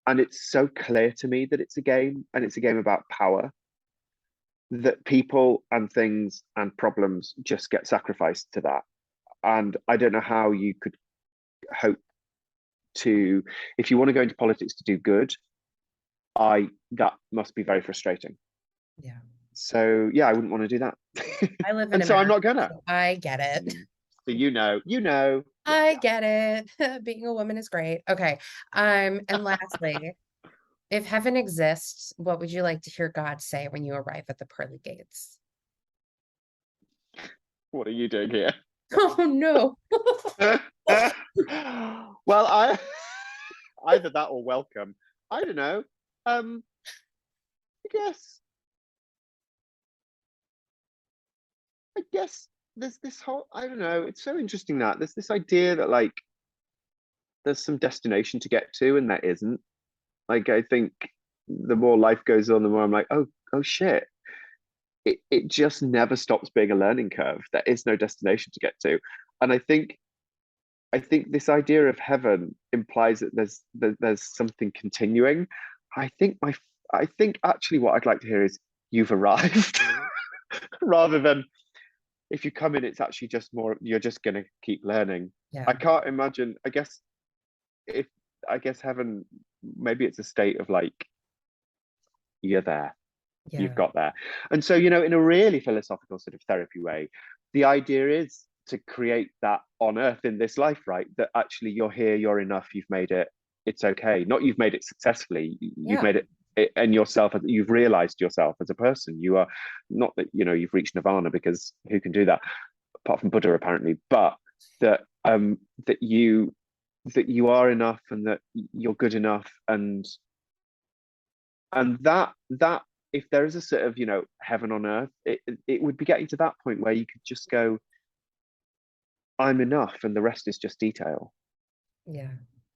and it's so clear to me that it's a game and it's a game about power that people and things and problems just get sacrificed to that. And I don't know how you could hope to, if you want to go into politics to do good, that must be very frustrating. Yeah. So yeah, I wouldn't want to do that. I live in And so I'm America, not gonna. so I get it. So yeah, I yeah. get it. Being a woman is great. Okay. And lastly, if heaven exists, what would you like to hear God say when you arrive at the pearly gates? What are you doing here? Oh no. Well, I either that or welcome. I don't know. I guess I guess there's this whole I don't know, it's so interesting that there's this idea that like there's some destination to get to and there isn't. Like I think the more life goes on, the more I'm like, oh shit. It just never stops being a learning curve. There is no destination to get to. And I think this idea of heaven implies that there's something continuing. I think my I think actually what I'd like to hear is you've arrived rather than if you come in, it's actually just more you're just gonna keep learning. I Yeah. can't imagine. If I guess heaven maybe it's a state of like you're there, you've Yeah. got there. And so, in a really philosophical sort of therapy way, the idea is to create that on earth in this life, right? That actually you're here, you're enough, you've made it, it's okay. Not you've made it successfully, you've Yeah. made it and yourself, you've realized yourself as a person. You are not that, you've reached nirvana because who can do that apart from Buddha apparently, but that you are enough and that you're good enough and that if there is a sort of heaven on earth it would be getting to that point where you could just go I'm enough and the rest is just detail. Yeah.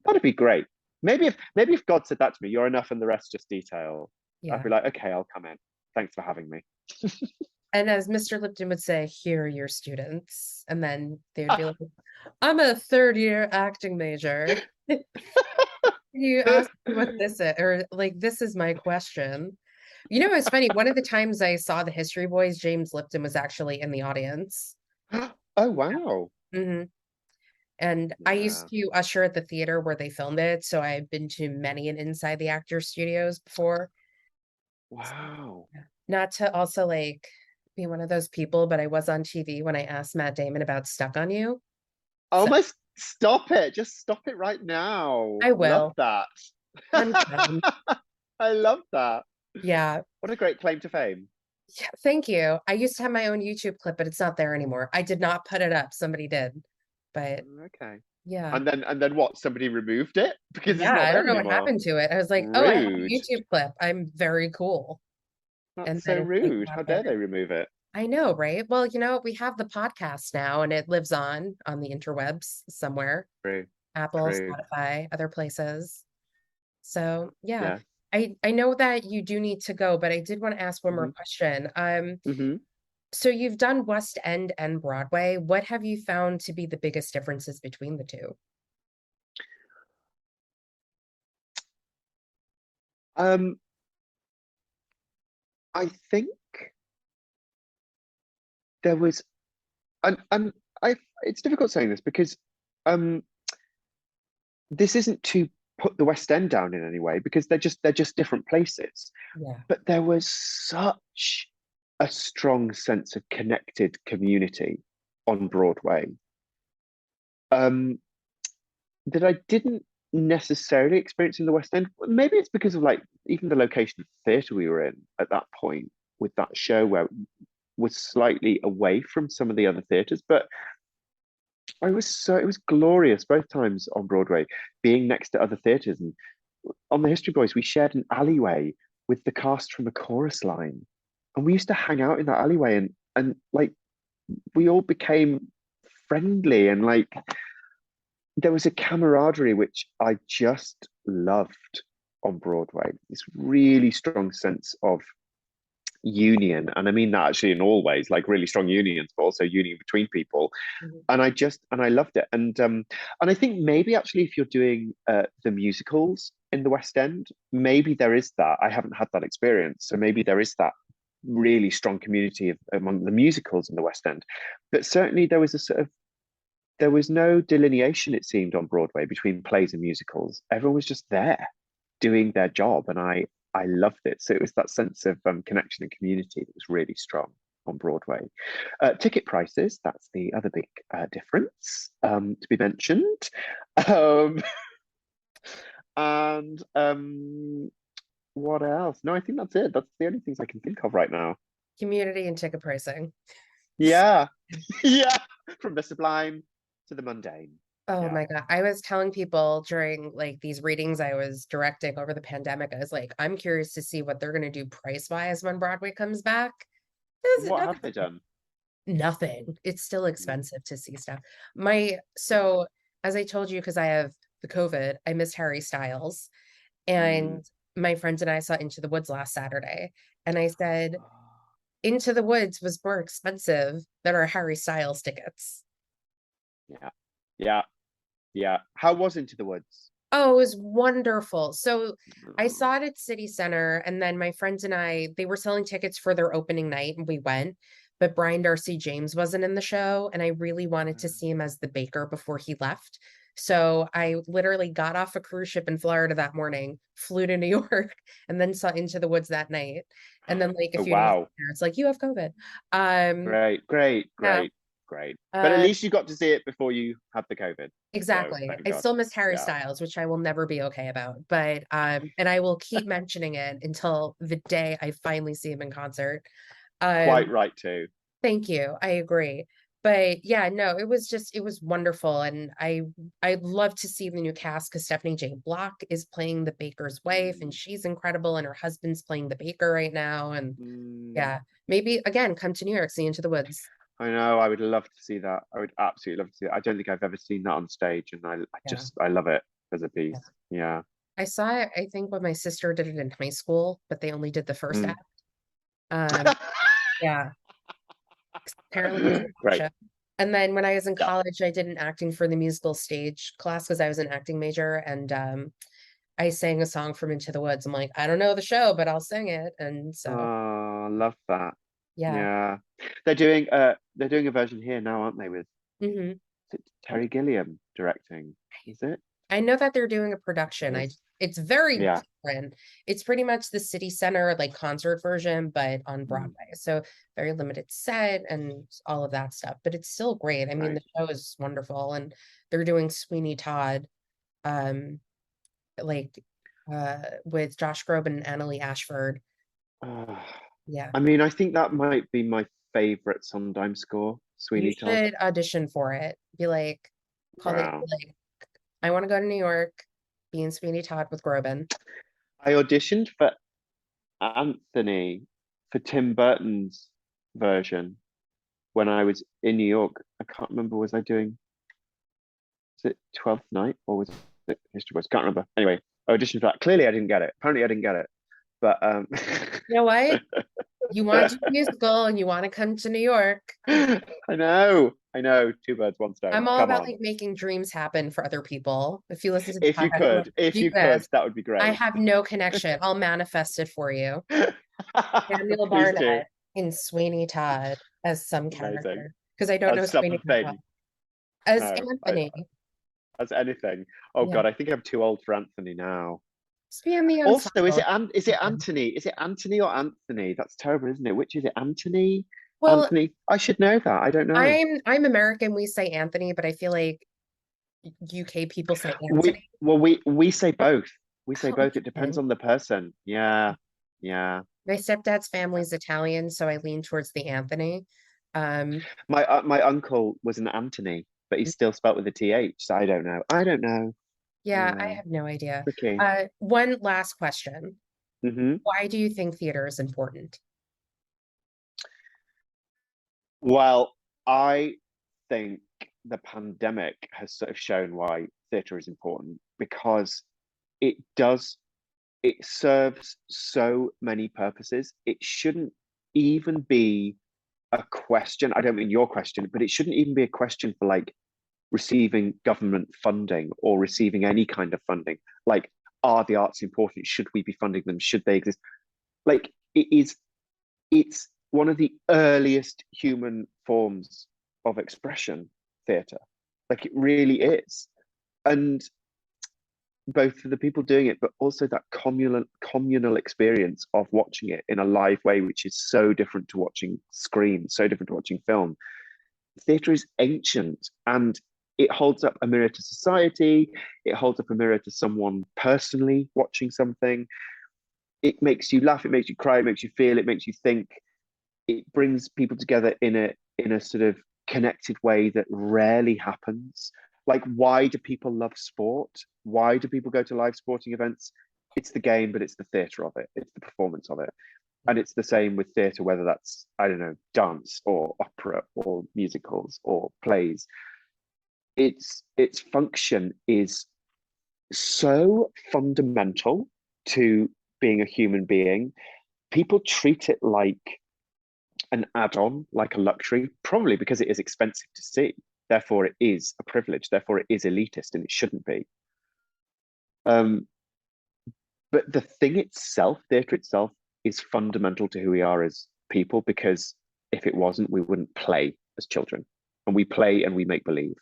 That'd be great. Maybe if God said that to me, you're enough and the rest just detail, I'd Yeah. be like, okay, I'll come in, thanks for having me. And as Mr. Lipton would say, here are your students. And then they would be like, I'm a third year acting major. You ask me what this is, or like, this is my question. It's funny. One of the times I saw the History Boys, James Lipton was actually in the audience. Oh wow. Hmm. And I Yeah. used to usher at the theater where they filmed it. So I've been to many and inside the actor studios before. Wow. Yeah. Not to also like be one of those people, but I was on TV when I asked Matt Damon about Stuck on You. Oh So my, stop it, just stop it right now. I Love will. that. I'm done. I love that. Yeah. What a great claim to fame. Yeah. Thank you. I used to have my own YouTube clip, but it's not there anymore. I did not put it up. Somebody did. But Okay. Yeah. And then what? Somebody removed it because it's Yeah, not I don't there know what anymore. happened to it. I was like, oh, I have a Rude. YouTube clip. I'm very cool. And That's then so it's like rude. not How dare there. they remove it? I know, right? Well, we have the podcast now and it lives on the interwebs somewhere. True. Apple, True. Spotify, other places. So yeah. Yeah. I know that you do need to go, but I did want to ask one more hmm question. hmm So you've done West End and Broadway. What have you found to be the biggest differences between the two? Um, I think there was, and I. It's difficult saying this because um, this isn't to put the West End down in any way because they're just different places. Yeah. But there was such a strong sense of connected community on Broadway that I didn't necessarily experience in the West End. Maybe it's because of like even the location of the theatre we were in at that point with that show where it was slightly away from some of the other theatres. But it was glorious both times on Broadway, being next to other theatres. And on the History Boys, we shared an alleyway with the cast from a chorus line. And we used to hang out in that alleyway and like we all became friendly and like there was a camaraderie which I just loved on Broadway. This really strong sense of union. And I mean that actually in all ways, like really strong unions, but also union between people. Mhm. And I loved it. And I think maybe actually if you're doing the musicals in the West End, maybe there is that. I haven't had that experience. So maybe there is that really strong community among the musicals in the West End. But certainly there was no delineation, it seemed, on Broadway between plays and musicals. Everyone was just there doing their job, and I loved it. So it was that sense of connection and community that was really strong on Broadway. Ticket prices, that's the other big difference to be mentioned. Um, and what else? No, I think that's it. That's the only things I can think of right now. Community and ticket pricing. Yeah, yeah, from the sublime to the mundane. Oh Yeah. my God. I was telling people during like these readings I was directing over the pandemic, I was like, I'm curious to see what they're going to do price wise when Broadway comes back. What have they done? Nothing. It's still Mm. expensive to see stuff. So as I told you, because I have the COVID, I missed Harry Styles. Mm. And my friends and I saw Into the Woods last Saturday. And I said, Into the Woods was more expensive than our Harry Styles tickets. Yeah, yeah, yeah. How was Into the Woods? Oh, it was wonderful. So I Mm. saw it at City Center, and then my friends and I, they were selling tickets for their opening night, and we went. But Brian Darcy James wasn't in the show, and I really wanted to see him as the baker before he left. So I literally got off a cruise ship in Florida that morning, flew to New York, and then saw Into the Woods that night. And then like a Oh few days wow! later, it's like you have COVID. Um, Great, great, yeah. great, great. But at Uh, least you got to see it before you had the COVID. So Exactly. thank I God. still miss Harry Yeah, Styles, which I will never be okay about. But and I will keep mentioning it until the day I finally see him in concert. quite Um, right too. thank you. I agree. But yeah, no, it was wonderful. And I'd love to see the new cast because Stephanie J. Block is playing the baker's wife and Mm. she's incredible, and her husband's playing the baker right now. And Mm. yeah, maybe again come to New York, see Into the Woods. I know. I would love to see that. I would absolutely love to see it. I don't think I've ever seen that on stage, and Yeah. I love it as a Yeah. piece. Yeah. I saw it, I think when my sister did it in high school, but they only did the first Mm. act. Um, yeah, apparently it was a good Great. show. And then when I was in Yeah. college, I did an acting for the musical stage class because I was an acting major, and I sang a song from Into the Woods. I'm like, I don't know the show, but I'll sing it. And so Oh, love that. yeah. Yeah. They're doing a version here now, aren't they, with Hmm. is it Terry Gilliam directing? Is it? I know that they're doing a It production. is. It's very Yeah. different. It's pretty much the city center like concert version, but on Mm, Broadway. So very limited set and all of that stuff. But it's still great. I mean, right. the show is wonderful, and they're doing Sweeney Todd, um, like with Josh Groban and Annalie Ashford. Uh, Yeah, I mean, I think that might be my favorite Sondheim score, you Sweeney Todd. should audition for it. Be like, called it Wow. like, I want to go to New York, be in Sweeney Todd with Groban. I auditioned for Anthony for Tim Burton's version when I was in New York. I can't remember, was it Twelfth Night or was it History Boys? Can't remember. Anyway, I auditioned for that. Clearly I didn't get it. Apparently I didn't get it. But You know what? You want to do a musical and you want to come to New York. I know. Two birds, one stone. I'm all Come about on. like making dreams happen for other people. If you listen to the If you podcast, I'm like, could, if do you could, this. that would be I great. have no connection. I'll manifest it for you. Samuel Please do. Barnett in Sweeney Todd as some Amazing. character because I don't know As Sweeney Todd something. well. As No, Anthony. as anything. Oh Yeah. God, I think I'm too old for Anthony now. Just be in the Also, ensemble. Is it Anthony? Is it Anthony or Anthony? That's terrible, isn't it? Which is it? Anthony? Well, Anthony? I should know that. I don't know. I'm American. We say Anthony, but I feel like UK people say Anthony. We say both. We say Oh, both. It depends interesting. on the person. Yeah. Yeah. My stepdad's family's Italian, so I lean towards the Anthony. Um, My uncle was an Anthony, but he's still spelt with a TH. So I don't know. I don't know. yeah, I Yeah. have no idea. Tricky. One last question. Hmm. Why do you think theater is important? Well, I think the pandemic has sort of shown why theatre is important because it does, it serves so many purposes. It shouldn't even be a question. I don't mean your question, but it shouldn't even be a question for like receiving government funding or receiving any kind of funding. Like, are the arts important? Should we be funding them? Should they exist? Like, it's one of the earliest human forms of expression, theatre. Like, it really is. And both for the people doing it, but also that communal experience of watching it in a live way, which is so different to watching screen, so different to watching film. Theatre is ancient and it holds up a mirror to society. It holds up a mirror to someone personally watching something. It makes you laugh, it makes you cry, it makes you feel, it makes you think. It brings people together in a sort of connected way that rarely happens. Like, why do people love sport? Why do people go to live sporting events? It's the game, but it's the theatre of it. It's the performance of it. And it's the same with theatre, whether that's, I don't know, dance or opera or musicals or plays. Its function is so fundamental to being a human being. People treat it like an add-on, like a luxury, probably because it is expensive to see. Therefore, it is a privilege. Therefore, it is elitist, and it shouldn't be. Um, but the thing itself, theatre itself, is fundamental to who we are as people. Because if it wasn't, we wouldn't play as children, and we play and we make believe.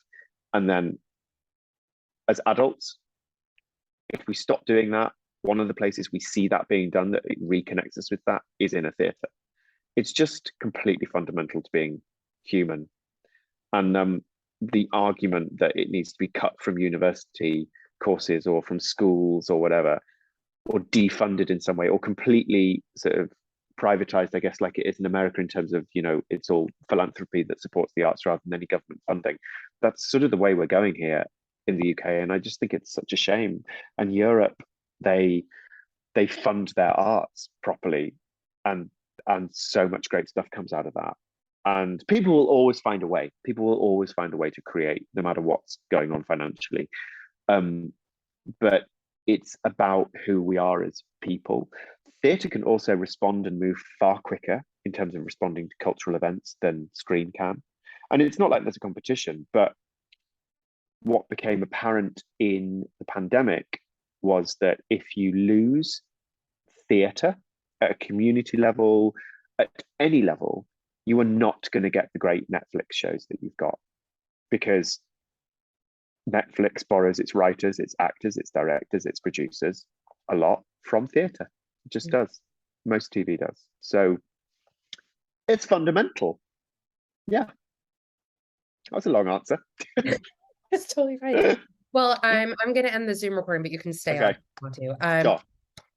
And then, as adults, if we stop doing that, one of the places we see that being done that it reconnects us with that is in a theatre. It's just completely fundamental to being human. And the argument that it needs to be cut from university courses or from schools or whatever, or defunded in some way, or completely sort of privatized, I guess, like it is in America in terms of, you know, it's all philanthropy that supports the arts rather than any government funding. That's sort of the way we're going here in the UK. And I just think it's such a shame. And Europe, they fund their arts properly, and so much great stuff comes out of that. And people will always find a way. People will always find a way to create, no matter what's going on financially. But it's about who we are as people. Theatre can also respond and move far quicker in terms of responding to cultural events than screen can. And it's not like there's a competition, but what became apparent in the pandemic was that if you lose theatre at a community level, at any level, you are not going to get the great Netflix shows that you've got, because Netflix borrows its writers, its actors, its directors, its producers a lot from theatre. It just does. Most TV does. So it's fundamental. Yeah. That was a long answer. It's totally fine. Well, I'm gonna end the Zoom recording, but you can stay on if you want to. Sure.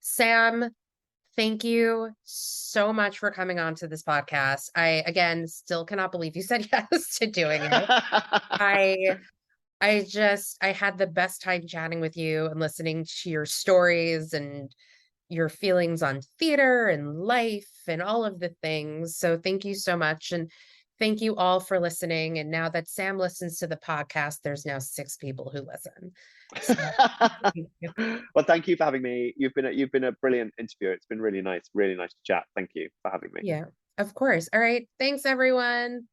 Sam, thank you so much for coming on to this podcast. I again still cannot believe you said yes to doing it. I I had the best time chatting with you and listening to your stories and your feelings on theater and life and all of the things. So thank you so much. And thank you all for listening. And now that Sam listens to the podcast, there's now 6 people who listen. So, thank you. Well, thank you for having me. You've been a brilliant interviewer. It's been really nice to chat. Thank you for having me. Yeah, of course. All right. Thanks, everyone.